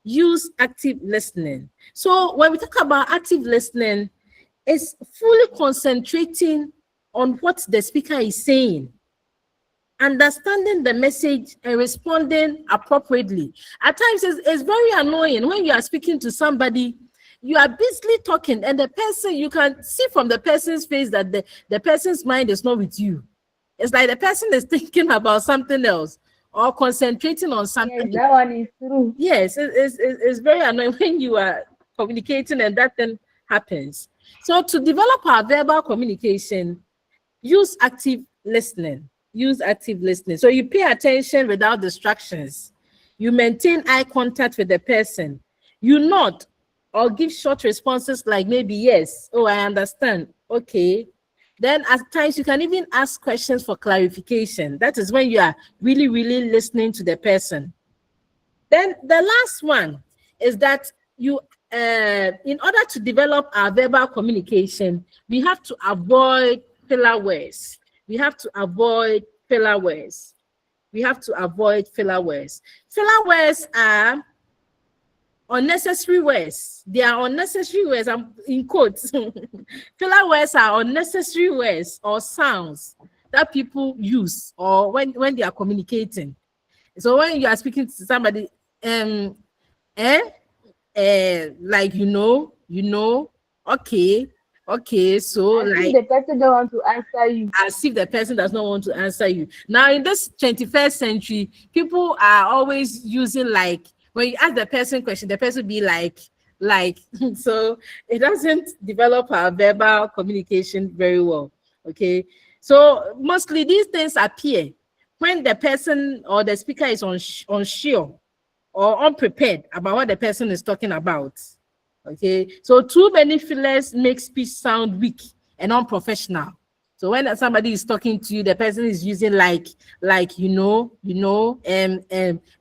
Use active listening. So when we talk about active listening, it's fully concentrating on what the speaker is saying, understanding the message and responding appropriately. At times, it's very annoying when you are speaking to somebody, you are busily talking, and the person, you can see from the person's face that the person's mind is not with you. It's like the person is thinking about something else or concentrating on something. Yes, that one is true. Yes, it's very annoying when you are communicating and that thing happens. So to develop our verbal communication, use active listening. Use active listening. So you pay attention without distractions. You maintain eye contact with the person. You nod or give short responses like maybe yes, oh, I understand, okay. Then at times you can even ask questions for clarification. That is when you are really, really listening to the person. Then the last one is that you, in order to develop our verbal communication, we have to avoid filler words. We have to avoid filler words. We have to avoid filler words. Filler words are unnecessary words. They are unnecessary words. I'm in quotes. Filler words are unnecessary words or sounds that people use or when they are communicating. So when you are speaking to somebody, like okay, so as like if the person don't want to answer you. As if the person does not want to answer you. Now in this 21st century, people are always using like, when you ask the person question, the person be like, so it doesn't develop our verbal communication very well. Okay, so mostly these things appear when the person or the speaker is unsure or unprepared about what the person is talking about. Okay, so too many fillers make speech sound weak and unprofessional. So when somebody is talking to you, the person is using like it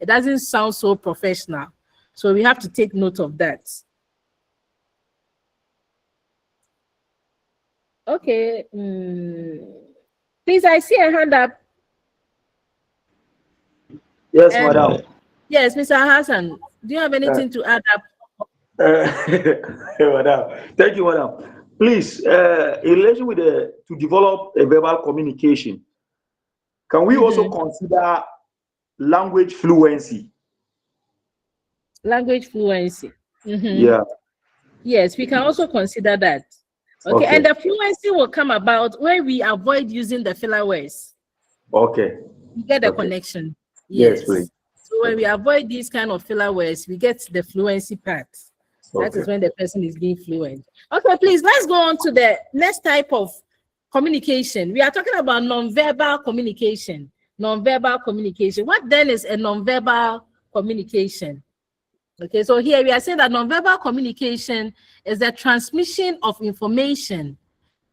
doesn't sound so professional. So we have to take note of that. Okay, please, I see a hand up. Yes, madam. Yes, Mr. Hassan, do you have anything to add up? Madam. Thank you, madam. Please, in relation with to develop a verbal communication, can we also consider language fluency? Language fluency. Yeah. Yes, we can also consider that. Okay, and the fluency will come about when we avoid using the filler words. Okay. You get the connection. Yes, please. So when we avoid these kind of filler words, we get the fluency part. That is when the person is being fluent. Okay, please, let's go on to the next type of communication. We are talking about nonverbal communication. Nonverbal communication. What then is a nonverbal communication? Okay, so here we are saying that nonverbal communication is the transmission of information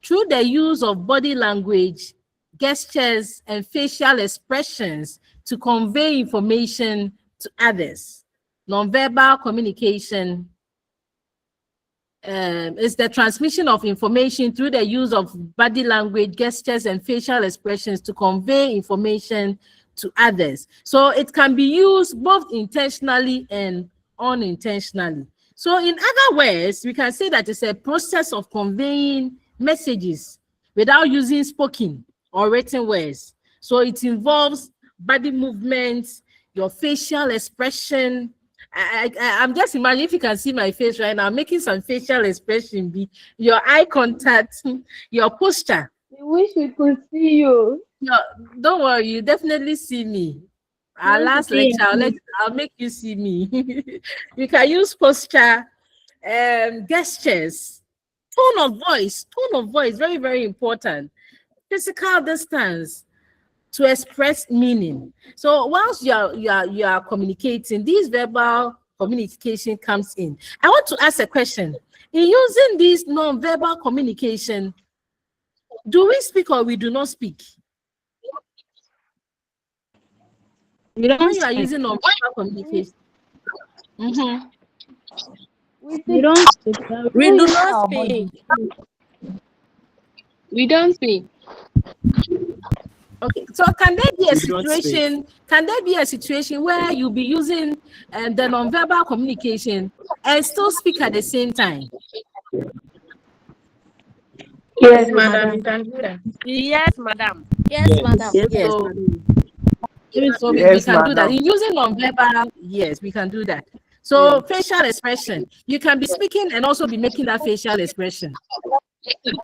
through the use of body language, gestures, and facial expressions to convey information to others. Nonverbal communication is the transmission of information through the use of body language, gestures, and facial expressions to convey information to others. So it can be used both intentionally and unintentionally. So in other words, we can say that it's a process of conveying messages without using spoken or written words. So it involves body movements, your facial expression. I'm just imagining, if you can see my face right now, I'm making some facial expression, be your eye contact, your posture. I wish we could see you. No, don't worry, you definitely see me. Our last lecture, I'll make you see me. You can use posture, gestures, tone of voice, very, very important. Physical distance to express meaning. So once you are communicating, this verbal communication comes in. I want to ask a question. In using this non-verbal communication, do we speak or we do not speak? When you are using non-verbal communication. We don't speak. We do not speak. We don't speak. Okay, so can there be a situation? Can there be a situation where you'll be using the non-verbal communication and still speak at the same time? Yes, madam. You can do that. Yes, madam. Yes, madam. Yes. So we can do that. In using non-verbal, yes, we can do that. So facial expression, you can be speaking and also be making that facial expression.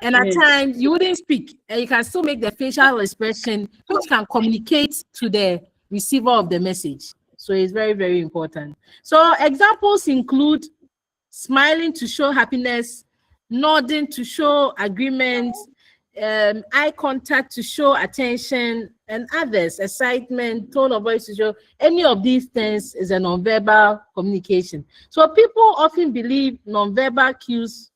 And at times you wouldn't speak and you can still make the facial expression which can communicate to the receiver of the message. So it's very, very important. So examples include smiling to show happiness, nodding to show agreement, eye contact to show attention, and others, excitement, tone of voice to show. Any of these things is a non-verbal communication. So people often believe non-verbal cues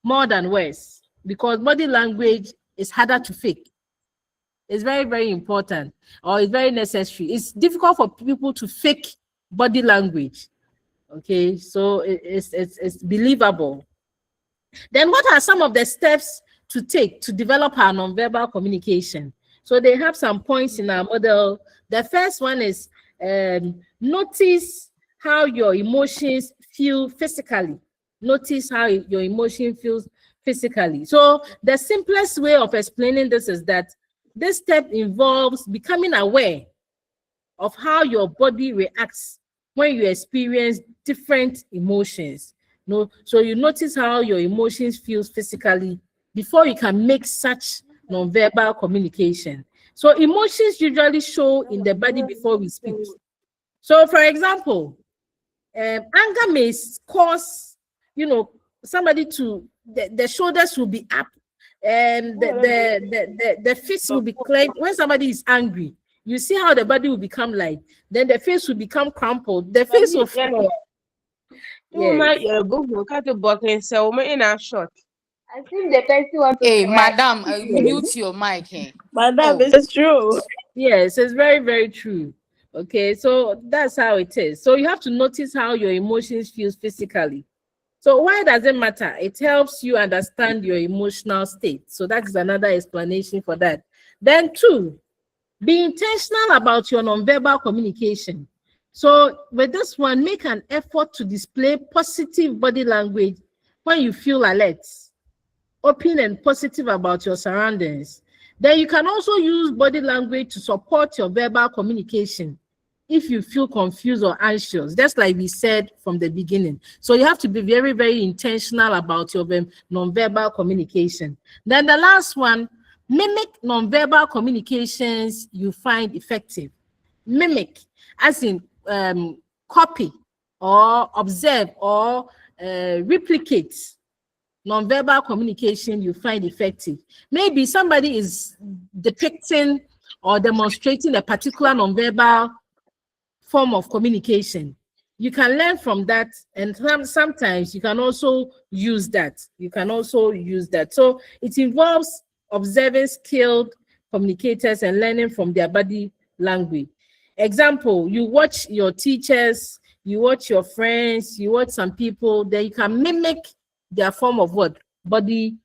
more than words because body language is harder to fake. It's very, very important, or it's very necessary. It's difficult for people to fake body language. Okay, so it's believable. Then what are some of the steps to take to develop our nonverbal communication? So they have some points in our model. The first one is notice how your emotions feel physically. Notice how your emotion feels physically. So the simplest way of explaining this is that this step involves becoming aware of how your body reacts when you experience different emotions. No, so you notice how your emotions feels physically before you can make such nonverbal communication. So emotions usually show in the body before we speak. So for example, anger may cause, somebody to, the shoulders will be up and the face will be clenched. When somebody is angry, you see how the body will become light, then the face will become crumpled, the face will fall. I think the person wants to Hey, cry. madam, mute your mic. Hey. Madam, it's true. Yes, it's very, very true. Okay, so that's how it is. So you have to notice how your emotions feel physically. So why does it matter? It helps you understand your emotional state. So that is another explanation for that. Then 2, be intentional about your nonverbal communication. So with this one, make an effort to display positive body language when you feel alert, open and positive about your surroundings. Then you can also use body language to support your verbal communication if you feel confused or anxious, just like we said from the beginning. So you have to be very, very intentional about your nonverbal communication. Then the last one, mimic nonverbal communications you find effective. Mimic, as in copy or observe or replicate nonverbal communication you find effective. Maybe somebody is depicting or demonstrating a particular nonverbal form of communication. You can learn from that, and sometimes you can also use that. So it involves observing skilled communicators and learning from their body language. Example, you watch your teachers, you watch your friends, you watch some people, then you can mimic their form of what? Body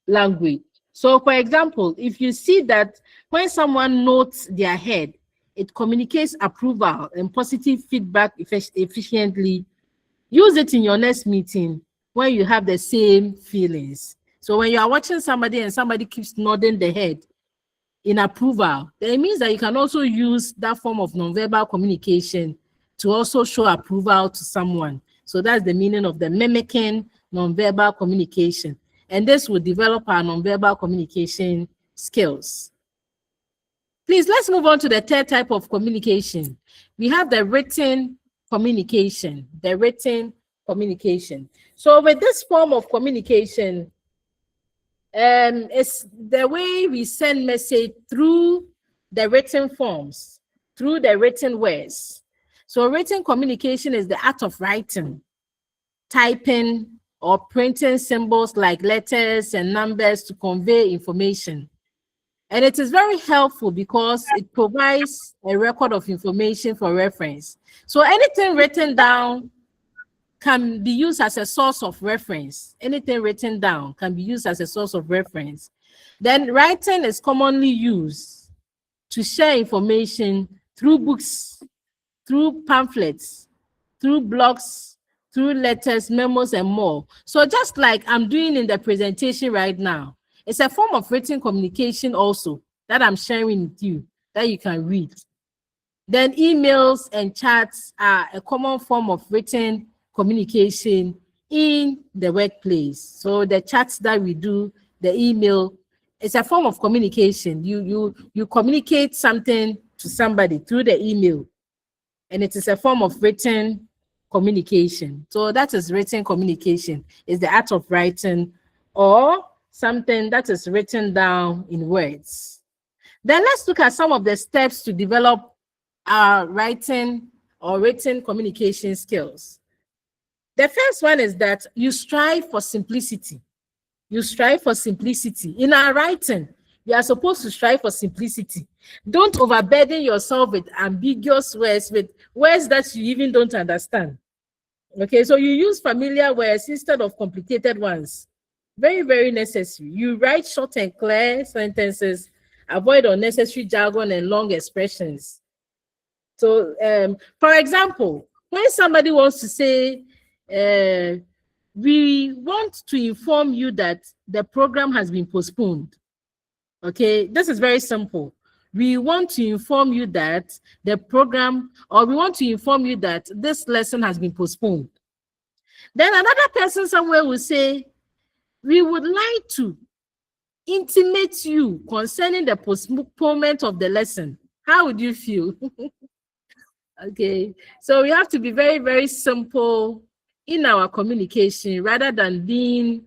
language. So for example, if you see that when someone nods their head, it communicates approval and positive feedback efficiently Use it in your next meeting when you have the same feelings. So when you are watching somebody and somebody keeps nodding the head in approval, then it means that you can also use that form of nonverbal communication to also show approval to someone. So that's the meaning of the mimicking nonverbal communication. And this will develop our nonverbal communication skills. Please, let's move on to the third type of communication. We have the written communication, So with this form of communication, it's the way we send message through the written forms, through the written words. So written communication is the art of writing, typing, or printing symbols like letters and numbers to convey information. And it is very helpful because it provides a record of information for reference. So anything written down can be used as a source of reference. Anything written down can be used as a source of reference. Then writing is commonly used to share information through books, through pamphlets, through blogs, through letters, memos, and more. So just like I'm doing in the presentation right now, it's a form of written communication also that I'm sharing with you that you can read. Then emails and chats are a common form of written communication in the workplace. So the chats that we do, the email, it's a form of communication. You communicate something to somebody through the email, and it is a form of written communication. So that is written communication. It's the art of writing or something that is written down in words. Then let's look at some of the steps to develop our writing or written communication skills. The first one is that you strive for simplicity. You strive for simplicity. In our writing, you are supposed to strive for simplicity. Don't overburden yourself with ambiguous words, with words that you even don't understand. Okay, so you use familiar words instead of complicated ones. Very, very necessary. You write short and clear sentences, avoid unnecessary jargon and long expressions. So, for example, when somebody wants to say, we want to inform you that the program has been postponed. Okay, this is very simple. We want to inform you that the program, or we want to inform you that this lesson has been postponed. Then another person somewhere will say, we would like to intimate you concerning the postponement of the lesson. How would you feel? Okay, so we have to be very, very simple in our communication rather than being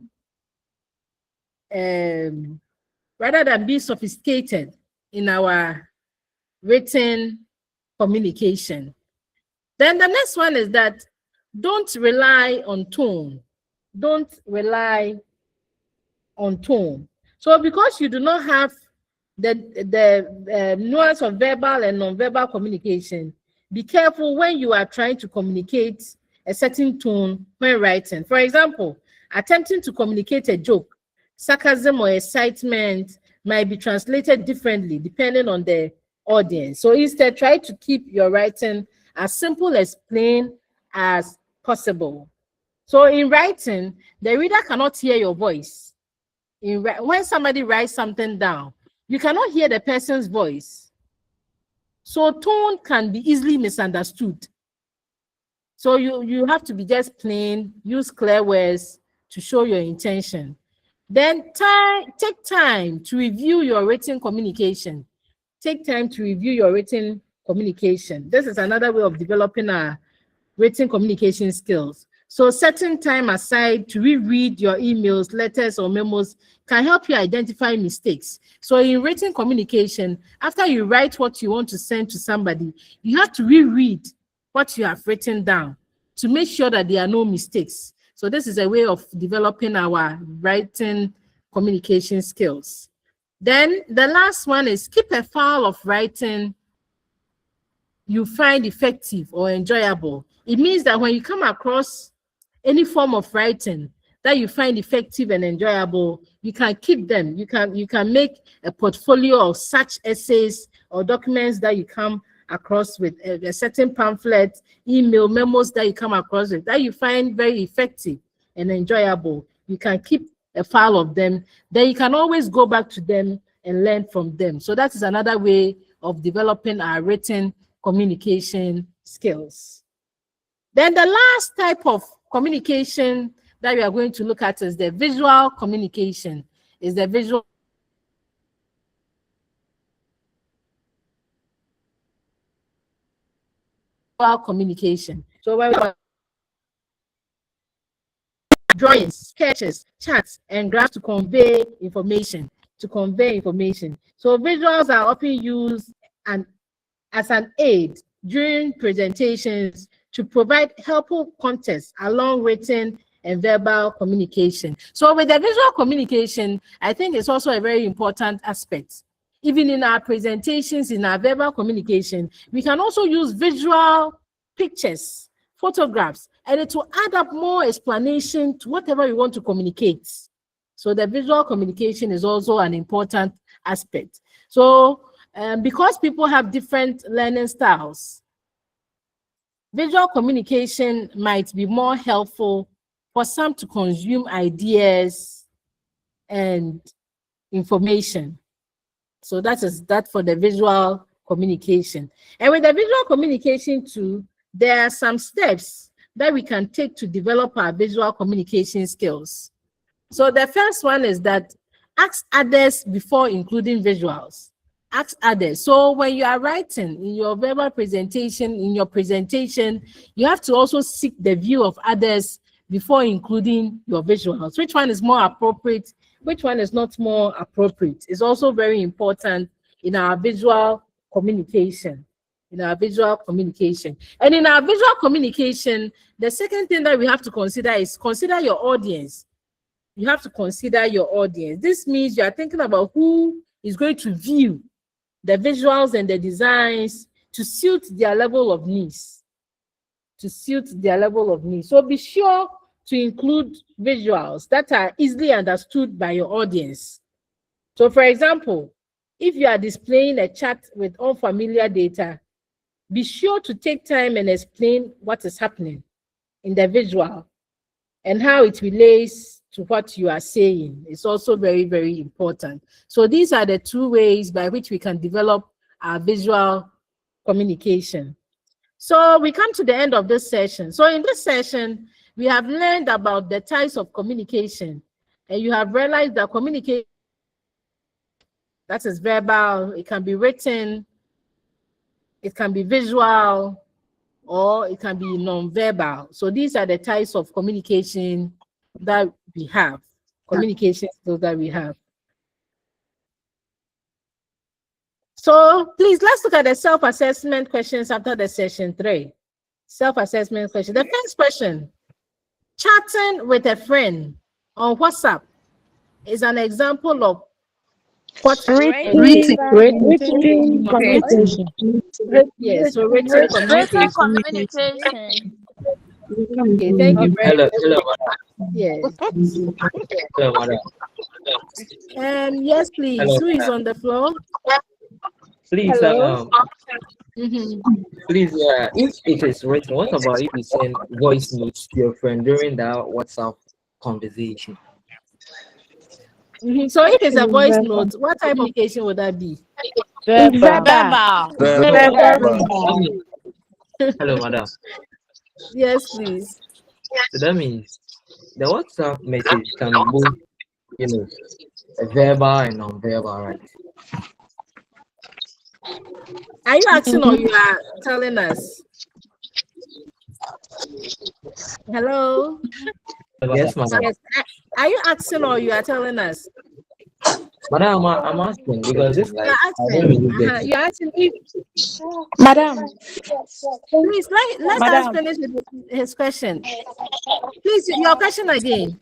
sophisticated in our written communication. Then the next one is that don't rely on tone. Don't rely on tone. So because you do not have the nuance of verbal and non-verbal communication, be careful when you are trying to communicate a certain tone when writing. For example, attempting to communicate a joke, sarcasm or excitement might be translated differently depending on the audience. So instead, try to keep your writing as simple as plain as possible. So in writing, the reader cannot hear your voice. When somebody writes something down, you cannot hear the person's voice. So tone can be easily misunderstood. So you have to be just plain, use clear words to show your intention. Then take time to review your written communication. Take time to review your written communication. This is another way of developing our written communication skills. So setting time aside to reread your emails, letters, or memos can help you identify mistakes. So in written communication, after you write what you want to send to somebody, you have to reread what you have written down to make sure that there are no mistakes. So this is a way of developing our writing communication skills. Then the last one is keep a file of writing you find effective or enjoyable. It means that when you come across any form of writing that you find effective and enjoyable, you can keep them. You can make a portfolio of such essays or documents that you come across with, a certain pamphlet, email, memos that you come across with that you find very effective and enjoyable. You can keep a file of them. Then you can always go back to them and learn from them. So that is another way of developing our written communication skills. Then the last type of communication that we are going to look at is the visual communication. Is the visual communication. So when we drawings, sketches, charts, and graphs to convey information. So visuals are often used as an aid during presentations to provide helpful context along written and verbal communication. So with the visual communication, I think it's also a very important aspect. Even in our presentations, in our verbal communication, we can also use visual pictures, photographs, and it will add up more explanation to whatever we want to communicate. So the visual communication is also an important aspect. So because people have different learning styles, visual communication might be more helpful for some to consume ideas and information. So that is that for the visual communication. And with the visual communication too, there are some steps that we can take to develop our visual communication skills. So the first one is that ask others before including visuals. Ask others. So when you are writing in your verbal presentation, you have to also seek the view of others before including your visuals. Which one is more appropriate? Which one is not more appropriate? It's also very important in our visual communication. And in our visual communication, the second thing that we have to consider is consider your audience. You have to consider your audience. This means you are thinking about who is going to view the visuals and the designs to suit their level of needs. So be sure to include visuals that are easily understood by your audience. So for example, if you are displaying a chart with unfamiliar data, be sure to take time and explain what is happening in the visual and how it relates to what you are saying. It's also very, very important. So these are the two ways by which we can develop our visual communication. So we come to the end of this session. So in this session, we have learned about the types of communication, and you have realized that communication, that is verbal, it can be written, it can be visual, or it can be non-verbal. So these are the types of communication that we have, communication skills that we have. So please, let's look at the self-assessment questions after the session 3. Self-assessment question. The first question, chatting with a friend on WhatsApp is an example of what? Written communication. Yes, so written communication. Okay, thank you very much. Hello. Yes. Hello, madam. Yes, please. Hello. Who is on the floor? Please, Hello. Please, if it is written, what about if you send voice notes to your friend during that WhatsApp conversation? So if it's a voice note, what type of communication would that be? Verbal. Hello, madam. Yes, please. So that means the WhatsApp message can be both, verbal and non-verbal, right? Are you asking or you are telling us? Hello? Yes, madam. Yes. Are you asking or you are telling us? Madam, I'm asking because this You're asking. You're asking if. Madam. Please let us finish with his question. Please, your question again.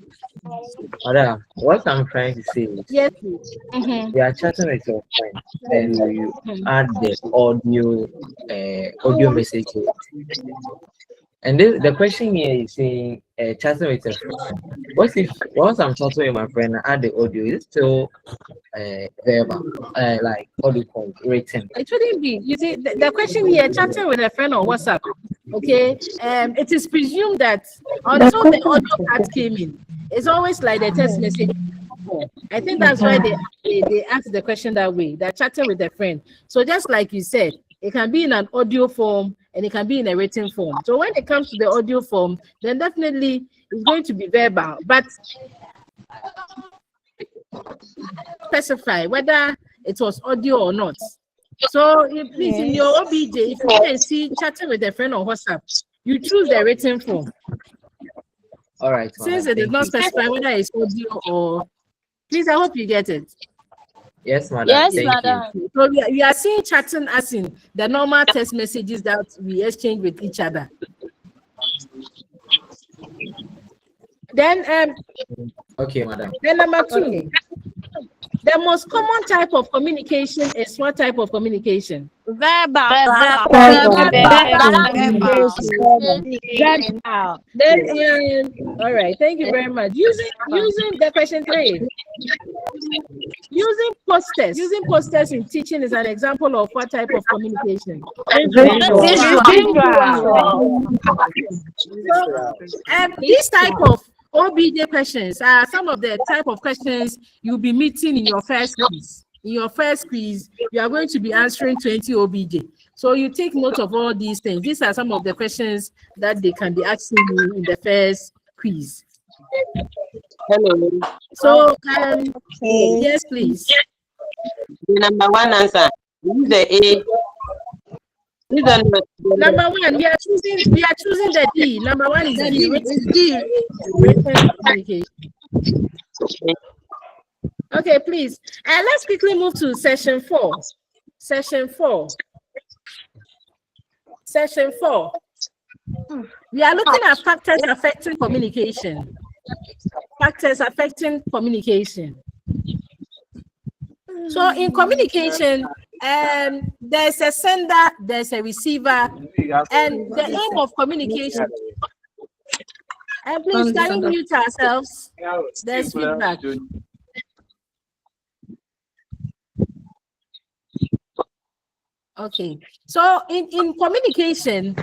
Madam, what I'm trying to say is, yes, you are chatting with your friend, and you add the audio message to it. And the question here is saying chatting with a friend what if once I'm chatting with my friend, I add the audio, is it still verbal, like what do you call it, written? It shouldn't be. You see, the question here, chatting with a friend on WhatsApp, okay? It is presumed that until the audio part came in, it's always like the text message. I think that's why they asked the question that way. They're chatting with a friend. So just like you said, it can be in an audio form and it can be in a written form. So when it comes to the audio form, then definitely it's going to be verbal. But specify whether it was audio or not. So please, in your OBJ, if you can see chatting with a friend on WhatsApp, you choose the written form. All right. Since it did not specify whether it's audio or, please, I hope you get it. Yes, madam. Yes, Thank madam. you. So we are seeing chatting as in the normal text messages that we exchange with each other. Then Okay, madam. then number two, the most common type of communication is what type of communication? Verbal. Then, all right, thank you very much. Using the question 3. Using posters in teaching is an example of what type of communication? These type of OBJ questions are some of the type of questions you'll be meeting in your first quiz. In your first quiz, you are going to be answering 20 OBJ. So you take note of all these things. These are some of the questions that they can be asking you in the first quiz. Hello. So, yes, please. Number one answer. The A. Number one, we are choosing the D. Number one is D. Written communication. Okay, please. Let's quickly move to session 4. Session 4. We are looking at factors affecting communication. Factors affecting communication. So in communication, there's a sender, there's a receiver, and the aim of communication. And please, can we mute ourselves? There's feedback. Okay, so in communication,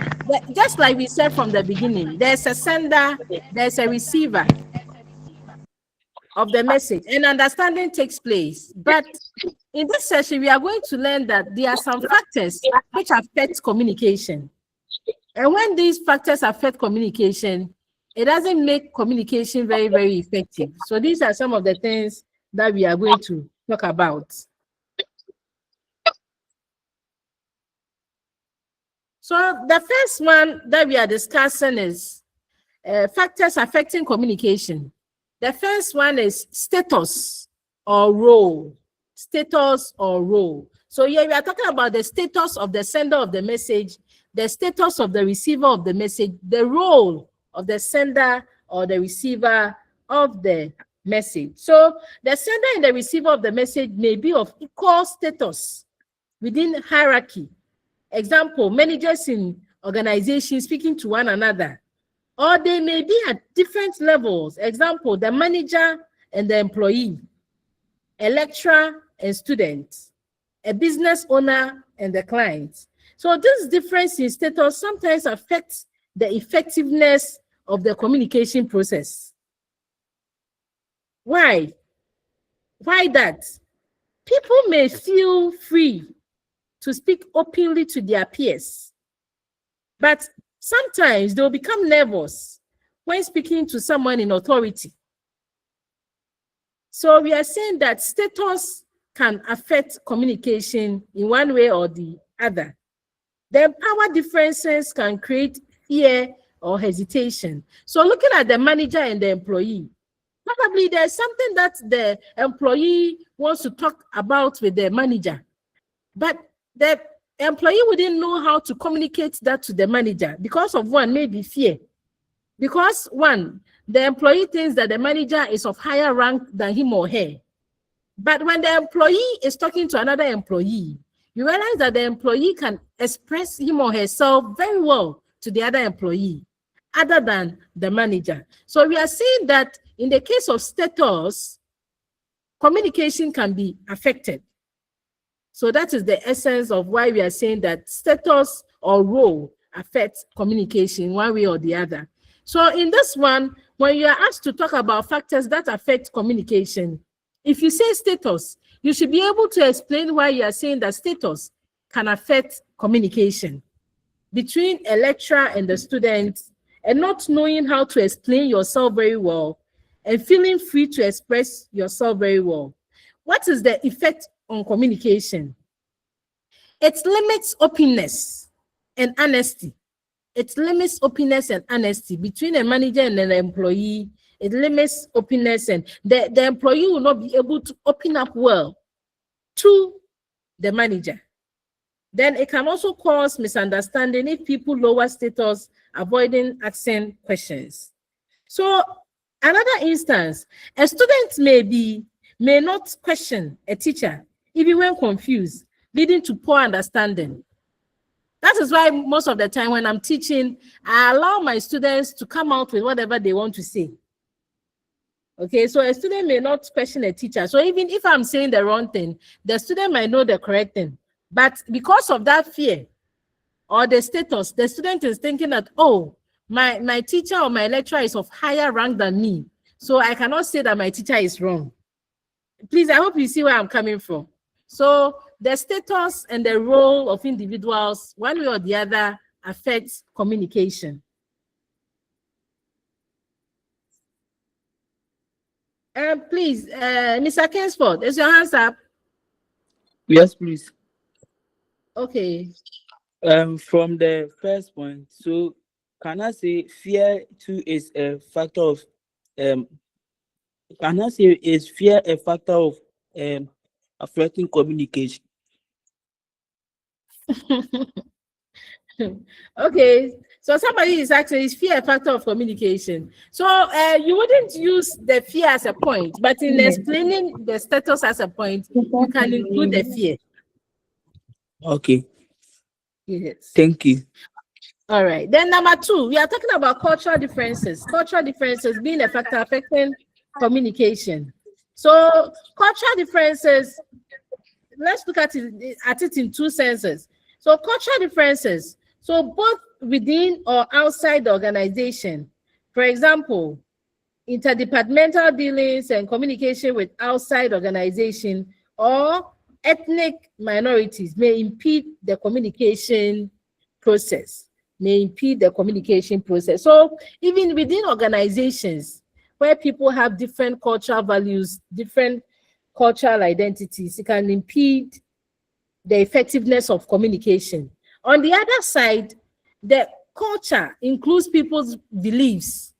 just like we said from the beginning, there's a sender, there's a receiver of the message, and understanding takes place. But in this session, we are going to learn that there are some factors which affect communication. And when these factors affect communication, it doesn't make communication very, very effective. So these are some of the things that we are going to talk about. So the first one that we are discussing is factors affecting communication. The first one is status or role. Status or role. So here we are talking about the status of the sender of the message, the status of the receiver of the message, the role of the sender or the receiver of the message. So the sender and the receiver of the message may be of equal status within hierarchy. Example, managers in organizations speaking to one another, or they may be at different levels. Example, the manager and the employee, a lecturer and student, a business owner and the client. So this difference in status sometimes affects the effectiveness of the communication process. Why? Why that? People may feel free to speak openly to their peers, but sometimes they'll become nervous when speaking to someone in authority. So we are saying that status can affect communication in one way or the other. The power differences can create fear or hesitation. So looking at the manager and the employee, probably there's something that the employee wants to talk about with the manager, but the employee wouldn't know how to communicate that to the manager because of one, maybe fear. Because one, the employee thinks that the manager is of higher rank than him or her. But when the employee is talking to another employee, you realize that the employee can express him or herself very well to the other employee, other than the manager. So we are seeing that In the case of status, communication can be affected. So that is the essence of why we are saying that status or role affects communication one way or the other. So in this one, when you are asked to talk about factors that affect communication, if you say status, you should be able to explain why you are saying that status can affect communication between a lecturer and the student, and not knowing how to explain yourself very well and feeling free to express yourself very well. What is the effect on communication? It limits openness and honesty. It limits openness and honesty between a manager and an employee. It limits openness, and the employee will not be able to open up well to the manager. Then it can also cause misunderstanding if people lower status, avoiding asking questions. So another instance, a student may not question a teacher even when confused, leading to poor understanding. That is why most of the time when I'm teaching, I allow my students to come out with whatever they want to say. Okay, so a student may not question a teacher. So even if I'm saying the wrong thing, the student might know the correct thing. But because of that fear or the status, the student is thinking that, oh, my teacher or my lecturer is of higher rank than me, so I cannot say that my teacher is wrong. Please, I hope you see where I'm coming from. So the status and the role of individuals, one way or the other, affects communication. Please, Mr. Kensford, is your hands up? Yes, please. Okay. From the first point, so can I say fear too is a factor of can I say is fear a factor of affecting communication? Okay, so somebody is actually, is fear a factor of communication? So you wouldn't use the fear as a point, but in explaining the status as a point, you can include the fear. Okay. Yes. Thank you. All right. Then number two, we are talking about cultural differences. Cultural differences being a factor affecting communication. So cultural differences, let's look at it in two senses. So cultural differences, so both within or outside the organization. For example, interdepartmental dealings and communication with outside organization or ethnic minorities may impede the communication process. So even within organizations where people have different cultural values, different cultural identities, it can impede the effectiveness of communication. On the other side, the culture includes people's beliefs,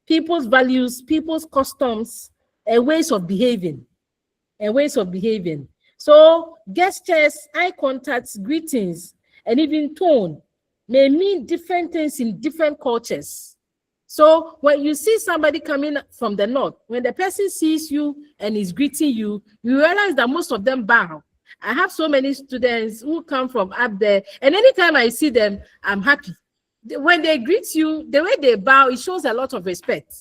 people's values, people's customs, and ways of behaving. So gestures, eye contacts, greetings, and even tone may mean different things in different cultures. So when you see somebody coming from the north, when the person sees you and is greeting you, you realize that most of them bow. I have so many students who come from up there, and anytime I see them, I'm happy. When they greet you, the way they bow, it shows a lot of respect.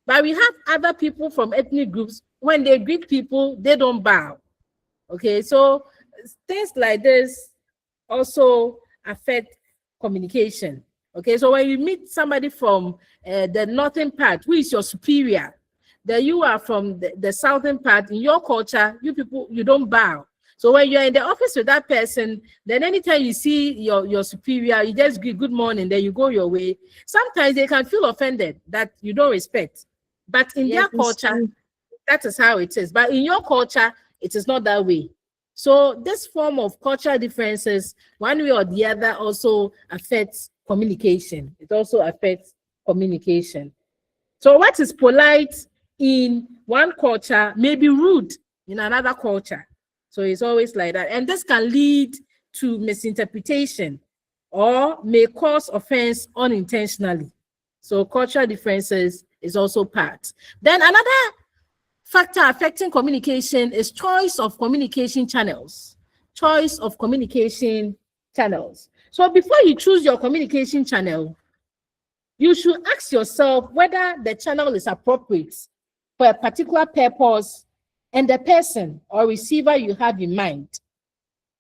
But we have other people from ethnic groups, when they greet people, they don't bow. Okay, so things like this also affect communication. Okay, so when you meet somebody from the northern part, who is your superior, then you are from the southern part, in your culture, you people, you don't bow. So when you're in the office with that person, then anytime you see your superior, you just greet good morning, then you go your way. Sometimes they can feel offended that you don't respect. But in their culture, that is how it is. But in your culture, it is not that way. So this form of cultural differences, one way or the other, also affects communication. It also affects communication. So what is polite in one culture may be rude in another culture. So it's always like that. And this can lead to misinterpretation or may cause offense unintentionally. So cultural differences is also part. Then another factor affecting communication is choice of communication channels. Choice of communication channels. So before you choose your communication channel, you should ask yourself whether the channel is appropriate for a particular purpose and the person or receiver you have in mind.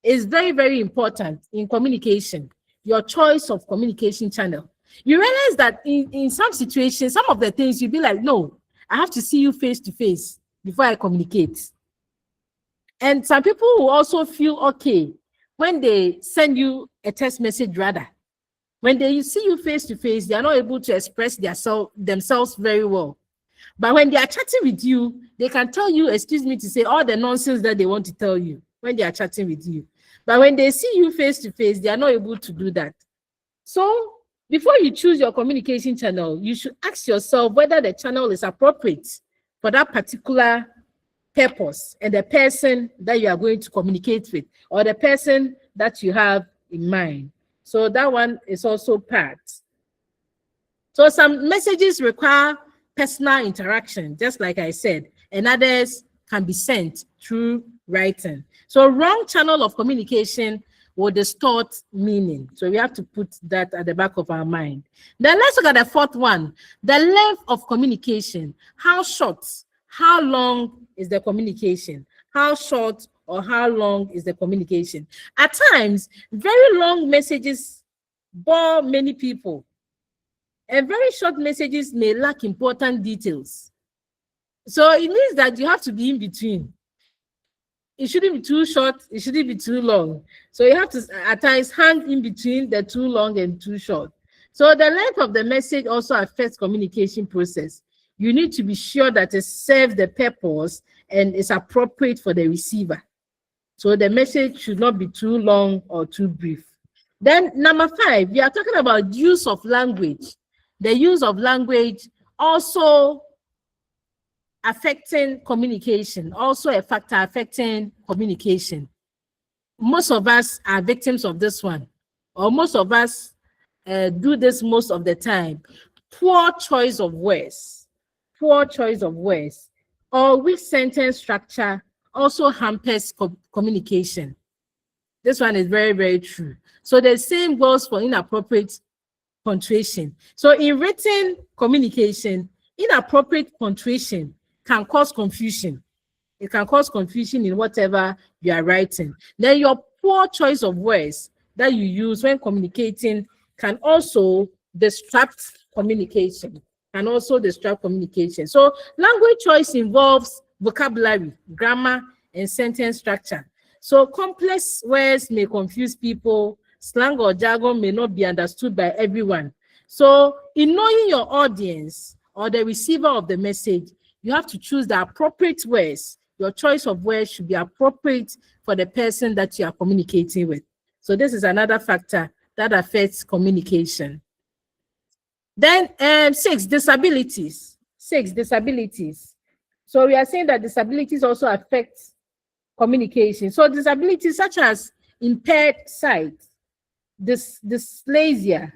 Is very, very important in communication, your choice of communication channel. You realize that in some situations, some of the things you'll be like, no, I have to see you face to face before I communicate. And some people will also feel okay when they send you a text message rather. When they see you face to face, they are not able to express themselves very well. But when they are chatting with you, they can tell you, excuse me, to say all the nonsense that they want to tell you when they are chatting with you. But when they see you face to face, they are not able to do that. So before you choose your communication channel, you should ask yourself whether the channel is appropriate for that particular purpose and the person that you are going to communicate with or the person that you have in mind. So that one is also part. So some messages require personal interaction, just like I said, and others can be sent through writing. So wrong channel of communication will distort meaning. So we have to put that at the back of our mind. Then let's look at the fourth one, the length of communication. How short, how long is the communication? How short or how long is the communication? At times, very long messages bore many people. And very short messages may lack important details. So it means that you have to be in between. It shouldn't be too short, it shouldn't be too long. So you have to at times hang in between the too long and too short. So the length of the message also affects communication process. You need to be sure that it serves the purpose and is appropriate for the receiver. So the message should not be too long or too brief. Then number 5, we are talking about use of language. The use of language also affecting communication, also a factor affecting communication. Most of us are victims of this one, or most of us do this most of the time. Poor choice of words, or weak sentence structure also hampers communication. This one is very, very true. So the same goes for inappropriate punctuation. So in written communication, inappropriate punctuation can cause confusion. It can cause confusion in whatever you are writing. Then your poor choice of words that you use when communicating can also disrupt communication. So language choice involves vocabulary, grammar, and sentence structure. So complex words may confuse people. Slang or jargon may not be understood by everyone. So in knowing your audience or the receiver of the message, you have to choose the appropriate words. Your choice of words should be appropriate for the person that you are communicating with. So this is another factor that affects communication. Then 6, disabilities. So we are saying that disabilities also affect communication. So disabilities such as impaired sight, dysplasia,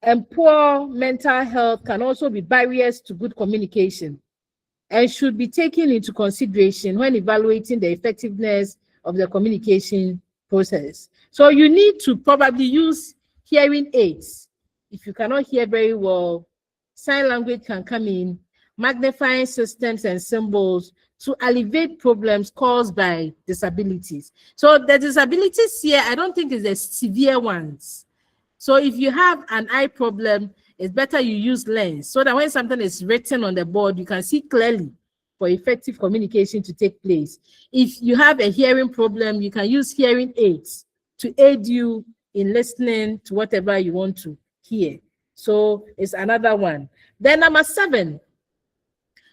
and poor mental health can also be barriers to good communication and should be taken into consideration when evaluating the effectiveness of the communication process. So you need to probably use hearing aids. If you cannot hear very well, sign language can come in, magnifying systems and symbols to alleviate problems caused by disabilities. So the disabilities here, I don't think is the severe ones. So if you have an eye problem, it's better you use lens so that when something is written on the board, you can see clearly for effective communication to take place. If you have a hearing problem, you can use hearing aids to aid you in listening to whatever you want to hear. So it's another one. Then number 7,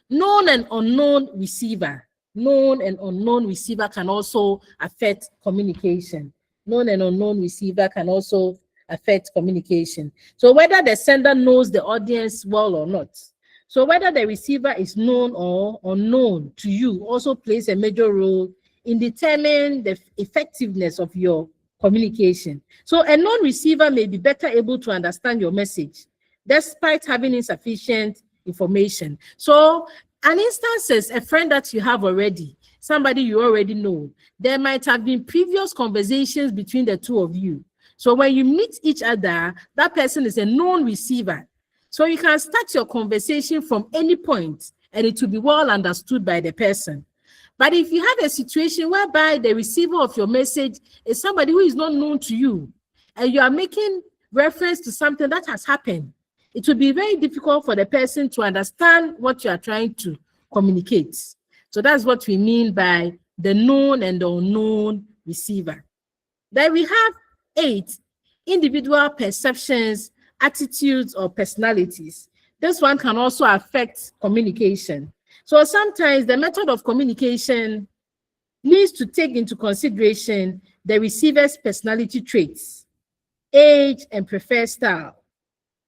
known and unknown receiver. Known and unknown receiver can also affect communication. Known and unknown receiver can also affect communication. So whether the sender knows the audience well or not. So whether the receiver is known or unknown to you also plays a major role in determining the effectiveness of your communication. So a known receiver may be better able to understand your message despite having insufficient information. So an instance is a friend that you have already, somebody you already know. There might have been previous conversations between the two of you. So when you meet each other, that person is a known receiver. So you can start your conversation from any point and it will be well understood by the person. But if you have a situation whereby the receiver of your message is somebody who is not known to you, and you are making reference to something that has happened, it will be very difficult for the person to understand what you are trying to communicate. So that's what we mean by the known and the unknown receiver. Then we have 8 individual perceptions, attitudes, or personalities. This one can also affect communication. So sometimes the method of communication needs to take into consideration the receiver's personality traits, age, and preferred style.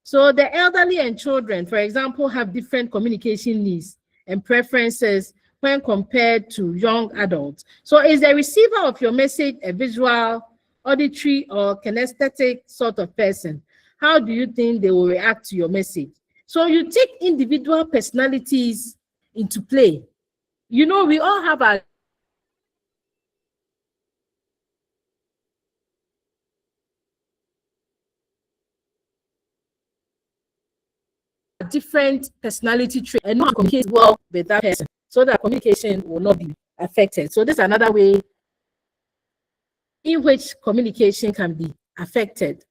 So the elderly and children, for example, have different communication needs and preferences when compared to young adults. So is the receiver of your message a visual, auditory, or kinesthetic sort of person? How do you think they will react to your message? So you take individual personalities into play. You know, we all have our different personality traits and not communicate well with that person, so that communication will not be affected. So this is another way in which communication can be affected.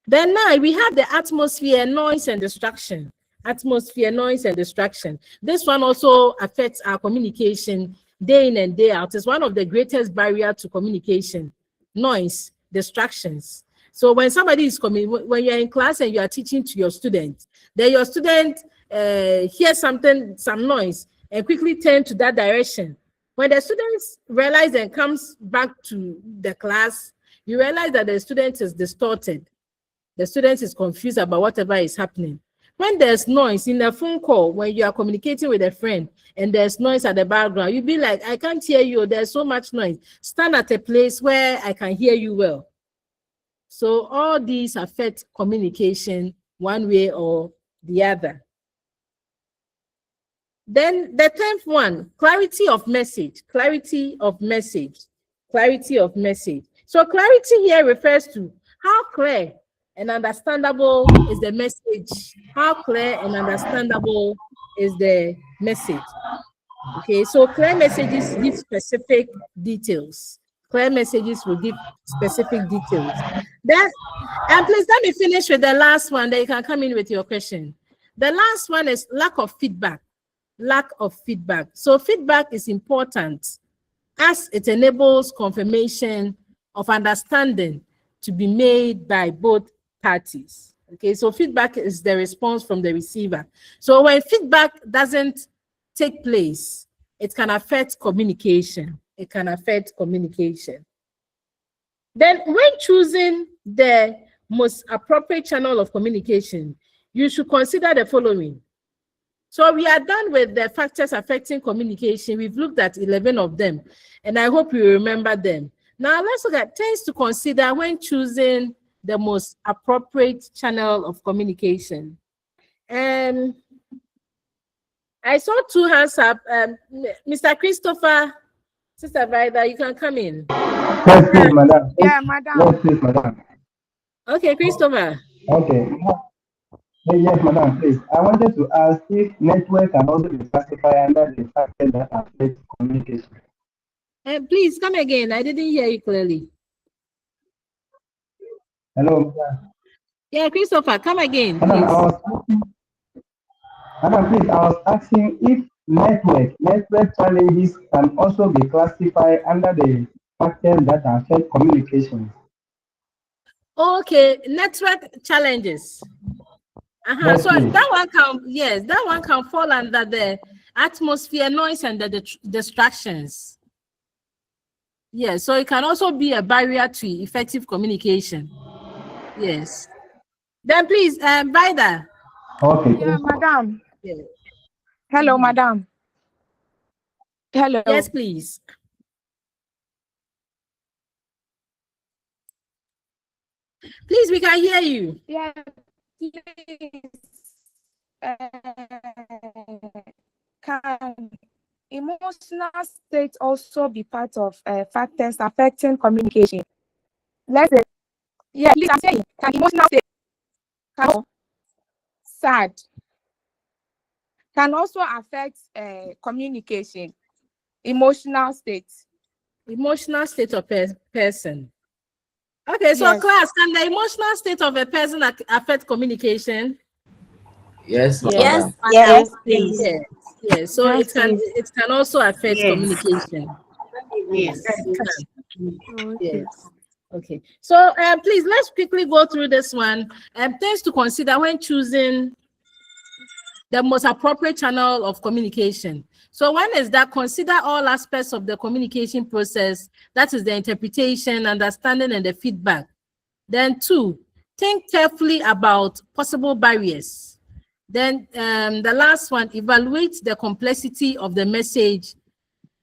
Then now we have the atmosphere, noise, and distraction. Atmosphere, noise, and distraction. This one also affects our communication day in and day out. It's one of the greatest barriers to communication. Noise, distractions. So when somebody is coming, when you're in class and you are teaching to your student, then your student hears something, some noise, and quickly turn to that direction. When the students realize and comes back to the class, you realize that the student is distorted. The student is confused about whatever is happening. When there's noise in a phone call, when you are communicating with a friend and there's noise at the background, you'll be like, I can't hear you. There's so much noise. Stand at a place where I can hear you well. So all these affect communication one way or the other. Then the 10th one, clarity of message, clarity of message, clarity of message. So clarity here refers to how clear and understandable is the message. How clear and understandable is the message. Okay, so clear messages give specific details. Clear messages will give specific details. Then, and please let me finish with the last one, then you can come in with your question. The last one is lack of feedback. Lack of feedback. So feedback is important as it enables confirmation of understanding to be made by both parties. Okay, so feedback is the response from the receiver. So when feedback doesn't take place, it can affect communication. It can affect communication. Then when choosing the most appropriate channel of communication, you should consider the following. So we are done with the factors affecting communication. We've looked at 11 of them, and I hope you remember them. Now let's look at things to consider when choosing the most appropriate channel of communication. And I saw 2 hands up. Mr. Christopher, Sister Vida, you can come in. Yes, please, madam. Yeah, madam. Yes, please, madam. Okay, Christopher. Okay. Yes, madam, please. I wanted to ask if network can also be classified under the factors that affect communication. Please come again. I didn't hear you clearly. Hello, madam. Yeah, Christopher, come again, please. Madam, please, I was asking if network challenges can also be classified under the factors that affect communication. Okay, network challenges. Yes, so please. that one can, yes, that one can fall under the atmosphere, noise, and the distractions. Yes, so it can also be a barrier to effective communication. Yes. Then please, Vida. Okay. Yeah, madam. Yeah. Hello, madam. Hello. Yes, please. Please, we can hear you. Yeah, please. Can emotional state also be part of factors affecting communication? Let's say, yeah, please, I'm saying, can emotional state, sad, can also affect communication. Emotional state. Emotional state of a person. Okay, so Yes. class, can the emotional state of a person affect communication? Yes, Yes, madam. yes, please. yes. So Yes, it can also affect Yes. communication. Yes. It can. Yes. Okay. So please let's quickly go through this one. Things to consider when choosing the most appropriate channel of communication. So one is that consider all aspects of the communication process, that is the interpretation, understanding, and the feedback. Then 2, think carefully about possible barriers. Then the last one, evaluate the complexity of the message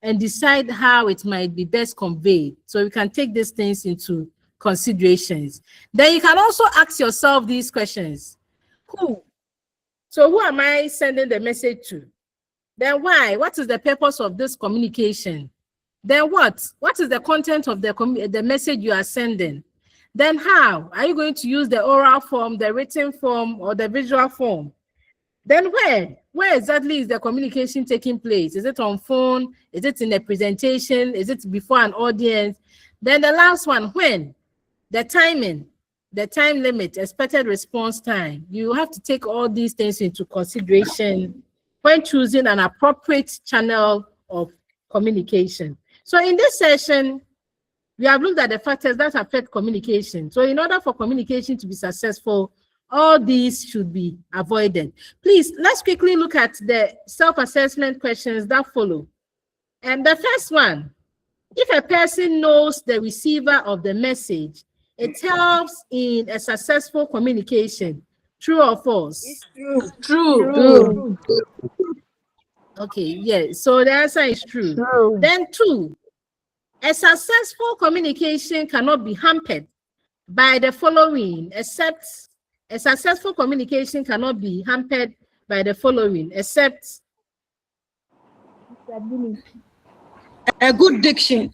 and decide how it might be best conveyed. So you can take these things into considerations. Then you can also ask yourself these questions. Who? So who am I sending the message to? Then why? What is the purpose of this communication? Then what? What is the content of the message you are sending? Then how? Are you going to use the oral form, the written form, or the visual form? Then where? Where exactly is the communication taking place? Is it on phone? Is it in a presentation? Is it before an audience? Then the last one, when? The timing, the time limit, expected response time. You have to take all these things into consideration when choosing an appropriate channel of communication. So in this session, we have looked at the factors that affect communication. So in order for communication to be successful, all these should be avoided. Please, let's quickly look at the self-assessment questions that follow. And the first one, if a person knows the receiver of the message, it helps in a successful communication. True or false? True. Okay, yes. So the answer is true. Then 2, a successful communication cannot be hampered by the following, except a successful communication cannot be hampered by the following, except a good diction.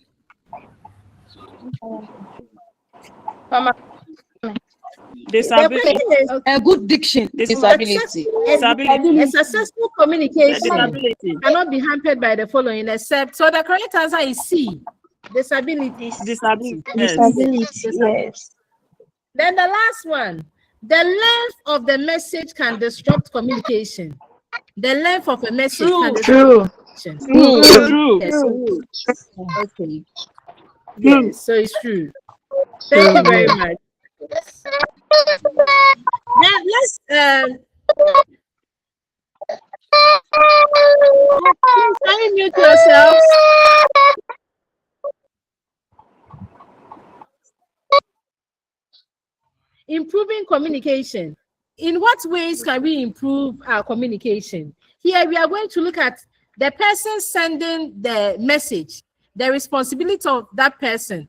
Disability. A good diction. Disability. A successful communication Disability. cannot be hampered by the following, except, so the correct answer is C, disability. Disability. Yes. Then the last one, the length of the message can disrupt communication. The length of a message can disrupt communication. True. Yes. Okay. Yes, so it's true. Thank you very much. Then let's can you mute yourselves? Improving communication. In what ways can we improve our communication? Here we are going to look at the person sending the message, the responsibility of that person.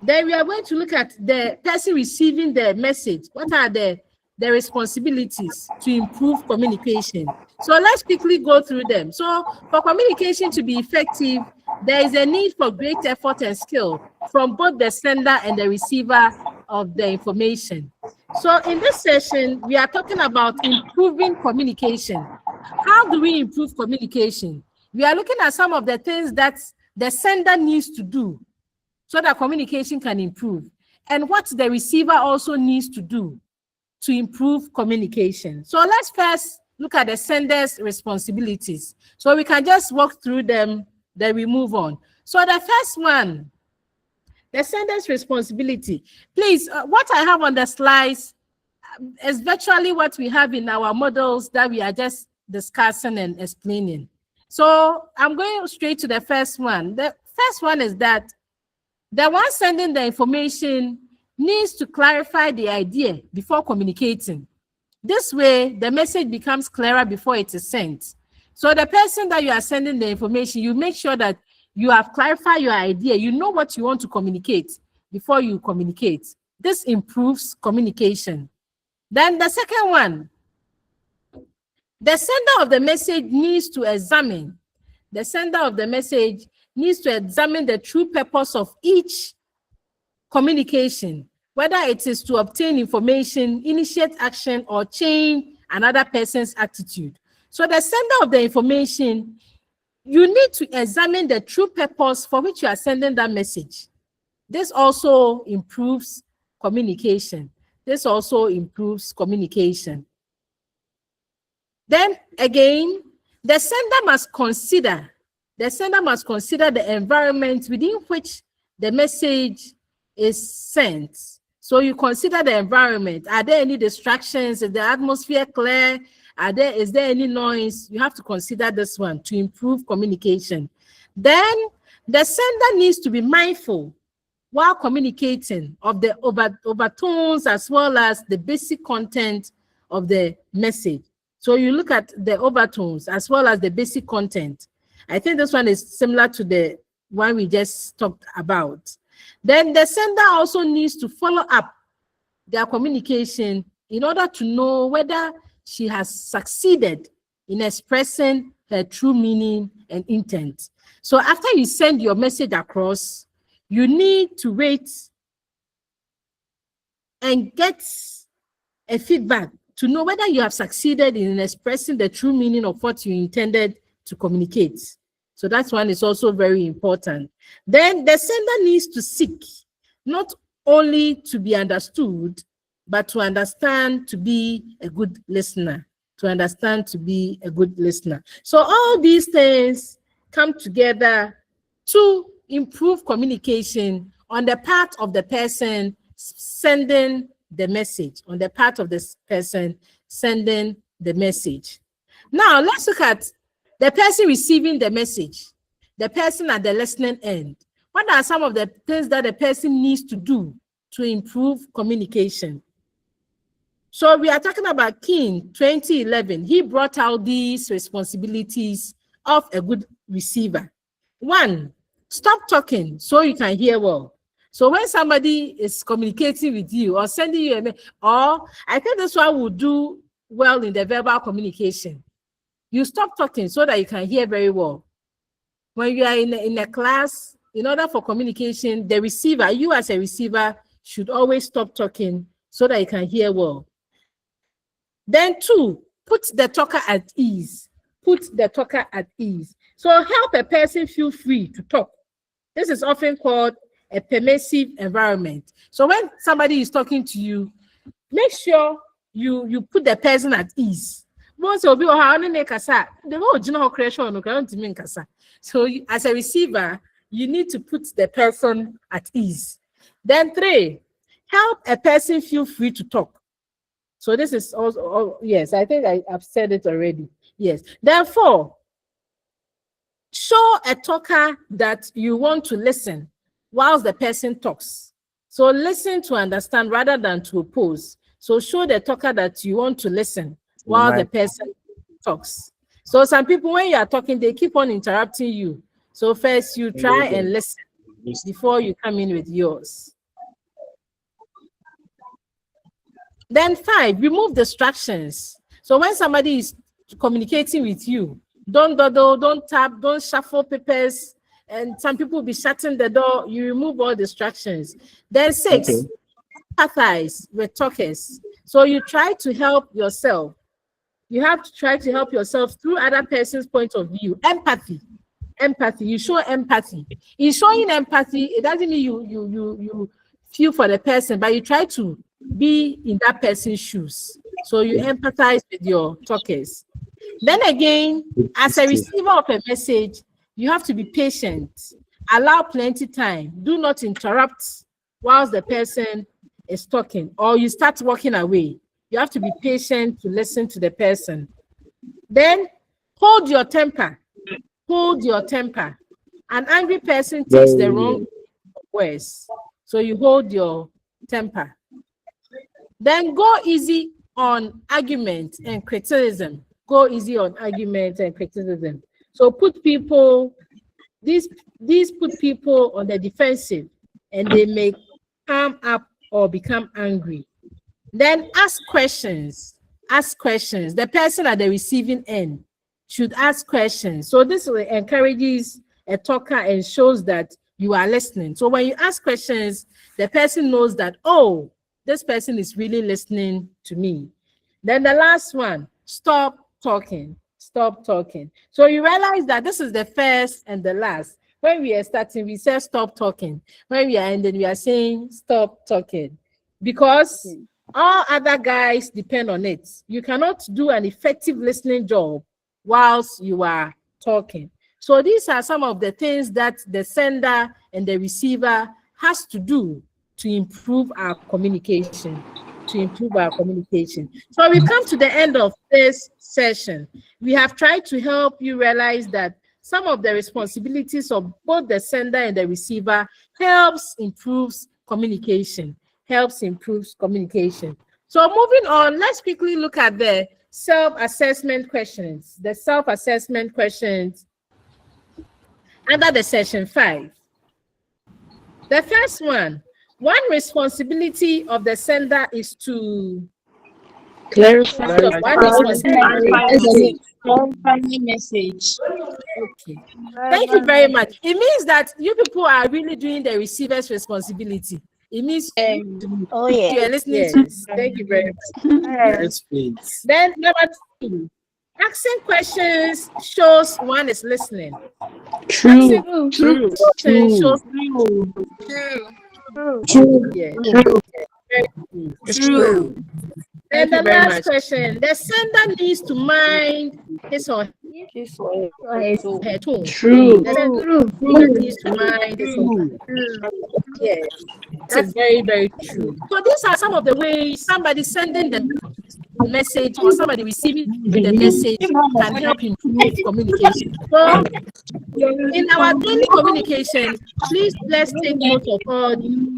Then we are going to look at the person receiving the message. What are the responsibilities to improve communication? So let's quickly go through them. So for communication to be effective, there is a need for great effort and skill from both the sender and the receiver of the information. So in this session, we are talking about improving communication. How do we improve communication? We are looking at some of the things that the sender needs to do so that communication can improve, and what the receiver also needs to do to improve communication. So let's first look at the sender's responsibilities. So we can just walk through them, then we move on. So the first one, the sender's responsibility. Please, what I have on the slides is virtually what we have in our models that we are just discussing and explaining. So I'm going straight to the first one. The first one is that the one sending the information needs to clarify the idea before communicating. This way, the message becomes clearer before it is sent. So the person that you are sending the information, you make sure that you have clarified your idea. You know what you want to communicate before you communicate. This improves communication. Then the second one, the sender of the message needs to examine. The sender of the message needs to examine the true purpose of each communication, whether it is to obtain information, initiate action, or change another person's attitude. So the sender of the information, you need to examine the true purpose for which you are sending that message. This also improves communication. This also improves communication. Then again, the sender must consider the environment within which the message is sent. So you consider the environment. Are there any distractions? Is the atmosphere clear? Is there any noise? You have to consider this one to improve communication. Then the sender needs to be mindful while communicating of the overtones as well as the basic content of the message. So you look at the overtones as well as the basic content. I think this one is similar to the one we just talked about. Then the sender also needs to follow up their communication in order to know whether she has succeeded in expressing her true meaning and intent. So after you send your message across, you need to wait and get a feedback to know whether you have succeeded in expressing the true meaning of what you intended to communicate. So that one is also very important. Then the sender needs to seek not only to be understood, but to understand, to be a good listener. To understand, to be a good listener. So all these things come together to improve communication on the part of the person sending the message, on the part of this person sending the message. Now, let's look at the person receiving the message, the person at the listening end. What are some of the things that the person needs to do to improve communication? So we are talking about King 2011. He brought out these responsibilities of a good receiver. 1, stop talking so you can hear well. So when somebody is communicating with you or sending you a mail, or I think this one will do well in the verbal communication. You stop talking so that you can hear very well. When you are in a class, in order for communication, the receiver, you as a receiver, should always stop talking so that you can hear well. Then 2, put the talker at ease. Put the talker at ease. So help a person feel free to talk. This is often called a permissive environment. So when somebody is talking to you, make sure you put the person at ease. So as a receiver, you need to put the person at ease. Then 3, help a person feel free to talk. So this is also, yes, I think I've said it already. Yes. Then 4, show a talker that you want to listen whilst the person talks. So listen to understand rather than to oppose. So show the talker that you want to listen while the person talks. So some people, when you are talking, they keep on interrupting you. So first you try and listen before you come in with yours. Then 5, remove distractions. So when somebody is communicating with you, don't dawdle, don't tap, don't shuffle papers, and some people will be shutting the door. You remove all distractions. Then 6, empathize with talkers. So you try to help yourself. You have to try to help yourself through other person's point of view. Empathy. You show empathy. In showing empathy, it doesn't mean you feel for the person, but you try to be in that person's shoes. So you empathize with your talkers. Then again, as a receiver of a message, you have to be patient. Allow plenty time. Do not interrupt whilst the person is talking, or you start walking away. You have to be patient to listen to the person. Then hold your temper. Hold your temper. An angry person takes the wrong words. So you hold your temper. Then go easy on argument and criticism. Go easy on argument and criticism. So put people, these put people on the defensive, and they may come up or become angry. Then ask questions. Ask questions. The person at the receiving end should ask questions. So this encourages a talker and shows that you are listening. So when you ask questions, the person knows that, oh, this person is really listening to me. Then the last one, stop talking. Stop talking. So you realize that this is the first and the last. When we are starting, we say stop talking. When we are ending, we are saying stop talking. Because all other guys depend on it. You cannot do an effective listening job whilst you are talking. So these are some of the things that the sender and the receiver has to do to improve our communication. So we've come to the end of this session. We have tried to help you realize that some of the responsibilities of both the sender and the receiver helps improves communication. So moving on, let's quickly look at the self-assessment questions. The self-assessment questions under the session 5. The first one responsibility of the sender is to clarify the message. Okay. Thank you very much. It means that you people are really doing the receiver's responsibility. It means you are listening to. Thank you very much. Yes, please. Then number 2, asking questions shows one is listening. True. True. Shows True. Yeah. True. And the last question, the sender needs to mind his or her tone. True. The sender needs to mind his or her tone. Yes, that's very, very true. So these are some of the ways somebody sending the message or somebody receiving the message can help improve communication. So in our daily communication, please let's take note of all these.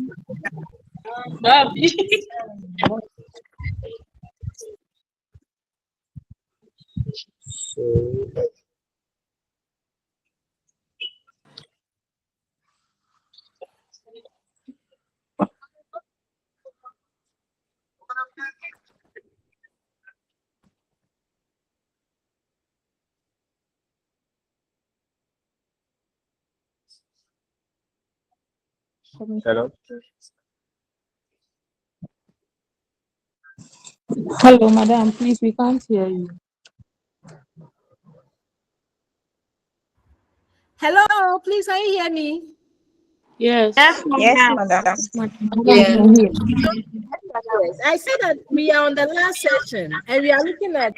Hello. Hello, madam. Please, we can't hear you. Hello, please, can you hear me? Yes. Yes, madam. Yeah. Yes. I said that we are on the last session and we are looking at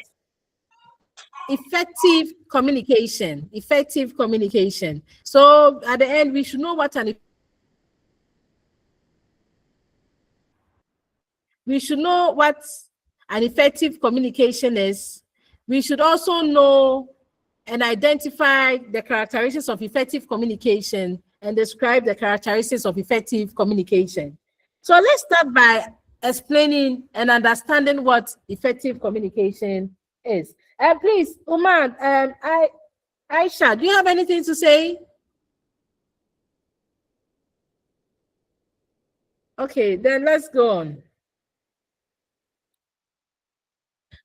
effective communication. So at the end, we should know what an effective communication is. We should also know and identify the characteristics of effective communication and describe the characteristics of effective communication. So let's start by explaining and understanding what effective communication is. Please, Umar, Aisha, do you have anything to say? Okay, then let's go on.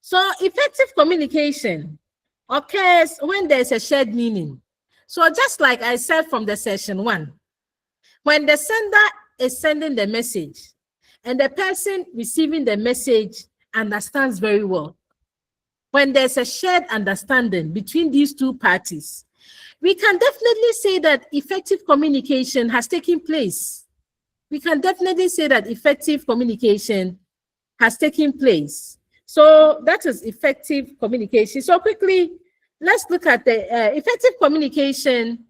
So effective communication occurs when there's a shared meaning. So just like I said from the session 1, when the sender is sending the message and the person receiving the message understands very well, when there's a shared understanding between these two parties, we can definitely say that effective communication has taken place. So that is effective communication. So quickly, let's look at the effective communication.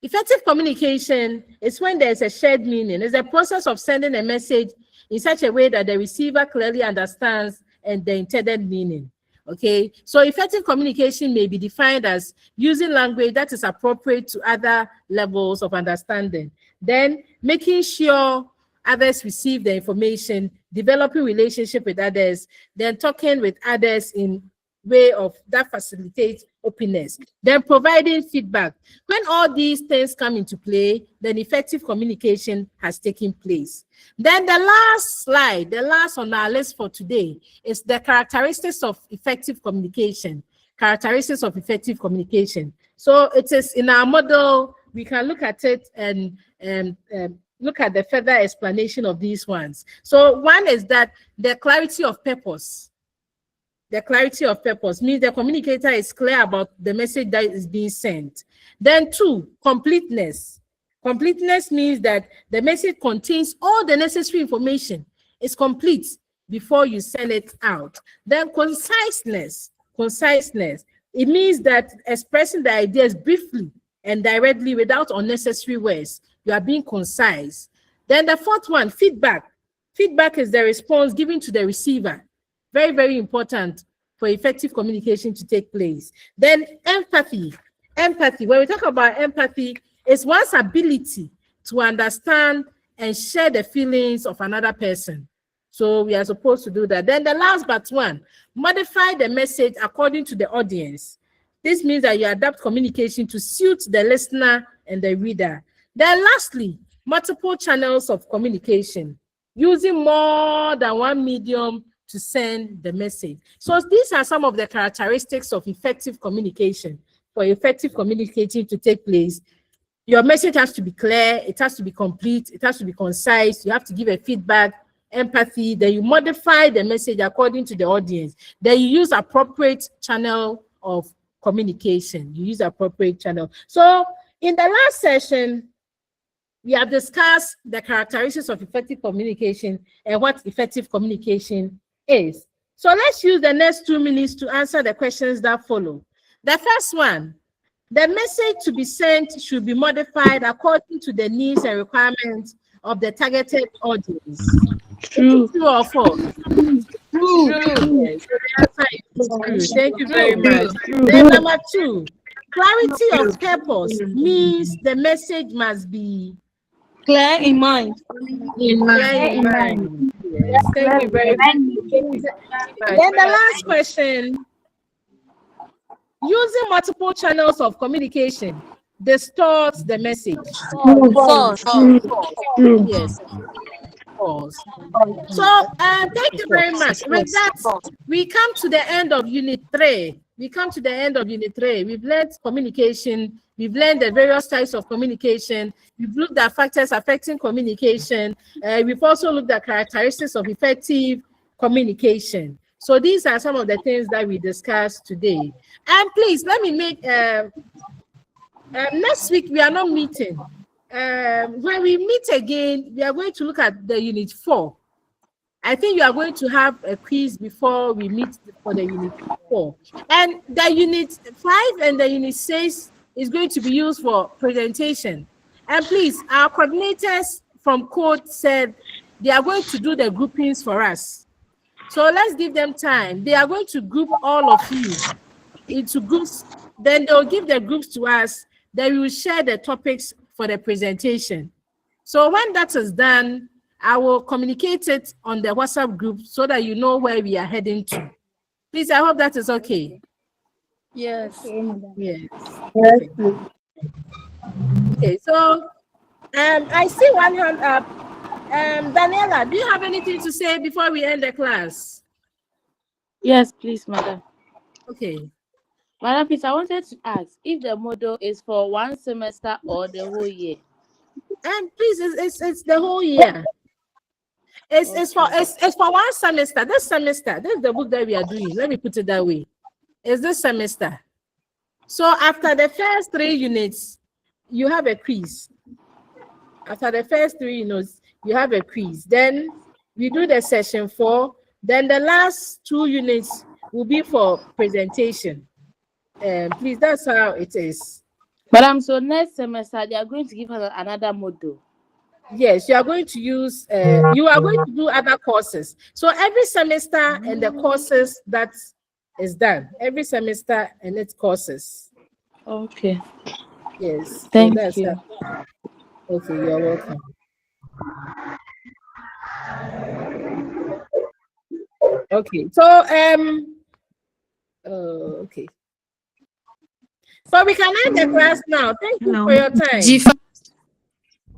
Effective communication is when there's a shared meaning. It's a process of sending a message in such a way that the receiver clearly understands and the intended meaning. Okay, so effective communication may be defined as using language that is appropriate to other levels of understanding, then making sure others receive the information, developing relationship with others, then talking with others in way of that facilitates openness, then providing feedback. When all these things come into play, then effective communication has taken place. Then the last slide, the last on our list for today, is the characteristics of effective communication. So it is in our model, we can look at it and look at the further explanation of these ones. So one is that the clarity of purpose. The clarity of purpose means the communicator is clear about the message that is being sent. Then 2, completeness. Completeness means that the message contains all the necessary information. It's complete before you send it out. Then conciseness. Conciseness. It means that expressing the ideas briefly and directly without unnecessary words. You are being concise. Then the 4th one, feedback. Feedback is the response given to the receiver. Very, very important for effective communication to take place. Then empathy. Empathy. When we talk about empathy, it's one's ability to understand and share the feelings of another person. So we are supposed to do that. Then the last but one, modify the message according to the audience. This means that you adapt communication to suit the listener and the reader. Then lastly, multiple channels of communication, using more than one medium to send the message. So these are some of the characteristics of effective communication. For effective communicating to take place, your message has to be clear, it has to be complete, it has to be concise, you have to give a feedback, empathy, then you modify the message according to the audience, then you use appropriate channel of communication. You use appropriate channel. So in the last session, we have discussed the characteristics of effective communication and what effective communication is. So let's use the next 2 minutes to answer the questions that follow. The first one, the message to be sent should be modified according to the needs and requirements of the targeted audience. True. True or false? True. True. Yes. So the answer is true. Thank you very much. Then number 2, clarity of purpose means the message must be Clear in mind. Clear in mind. Yes. Thank you very much. Then the last question, using multiple channels of communication distorts the message. False. Yes. False. So thank you very much. With that, we come to the end of Unit 3. We've learned communication. We've learned the various types of communication. We've looked at factors affecting communication. We've also looked at characteristics of effective communication. So these are some of the things that we discussed today. And please, let me make, next week we are not meeting. When we meet again, we are going to look at the Unit 4. I think you are going to have a quiz before we meet for the Unit 4. And the Unit 5 and the Unit 6 is going to be used for presentation. And please, our coordinators from Code said they are going to do the groupings for us. So let's give them time. They are going to group all of you into groups. Then they'll give the groups to us. Then we will share the topics for the presentation. So when that is done, I will communicate it on the WhatsApp group so that you know where we are heading to. Please, I hope that is okay. Yes. Yes. Okay. Okay, so I see one hand up. Daniela, do you have anything to say before we end the class? Yes, please, madam. Okay. Madam, please, I wanted to ask if the model is for 1 semester or the whole year. And please, it's the whole year. It's for 1 semester. This semester, this is the book that we are doing. Let me put it that way. It's this semester. So after the first 3 units, you have a quiz. After the first 3 units, you have a quiz. Then we do the session 4. Then the last 2 units will be for presentation. Please, that's how it is. Madam, so next semester, they are going to give us another model. Yes, you are going to use, you are going to do other courses. So every semester and the courses that is done, every semester and its courses. Okay. Yes. Thank you. Okay, you're welcome. Okay, so, okay. So we can end the class now. Thank you for your time.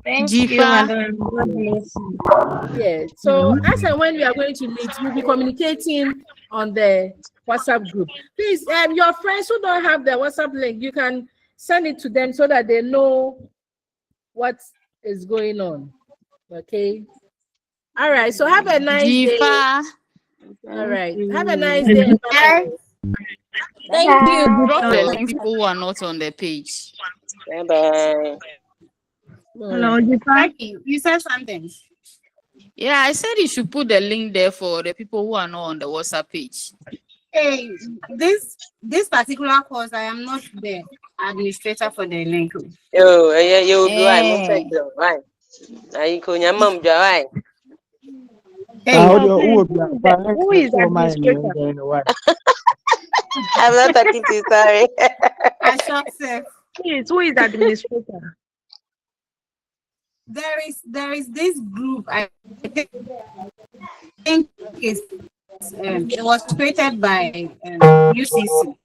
Thank you, madam. God bless you. Yes. So as and when we are going to meet, we'll be communicating on the WhatsApp group. Please, your friends who don't have the WhatsApp link, you can send it to them so that they know what is going on. Okay. All right. So have a nice day. All right. Have a nice day. Bye. Thank you. Drop the Hello. link people who are not on the page. Bye bye. Hello, Jipa. Becky, you said something. Yeah, I said you should put the link there for the people who are not on the WhatsApp page. Hey, this particular course, I am not the administrator for the link. Yo, you do I move Eh. right? I could yamam jawai. Who is the administrator? I'm not talking to you, sorry. I shall say. Please, who is the administrator? There is this group. I think it was created by UCC.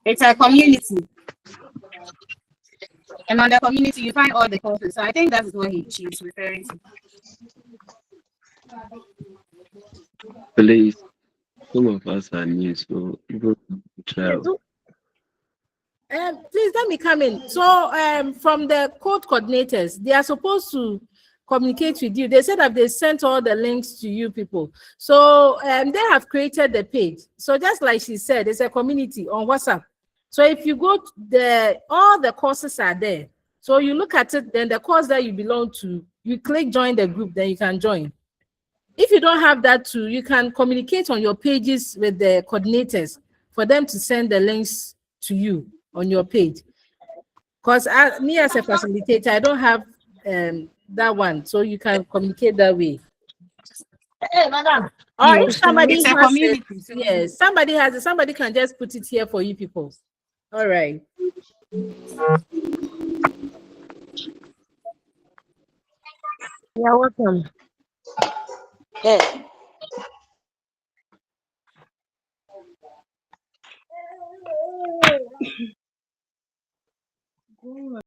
It's a community, and on the community you find all the courses. So I think that's what she's referring to. Please, some of us are new, so people try. Please let me come in. So from the code coordinators, they are supposed to communicate with you. They said that they sent all the links to you people. So they have created the page. So just like she said, it's a community on WhatsApp. So if you go to all the courses are there. So you look at it, then the course that you belong to, you click join the group, then you can join. If you don't have that too, you can communicate on your pages with the coordinators for them to send the links to you on your page. Because me as a facilitator, I don't have that one, so you can communicate that way. Hey, madam. Or if somebody It's a has community. it, yes, somebody has it, somebody can just put it here for you people. All right. You're welcome. Yeah.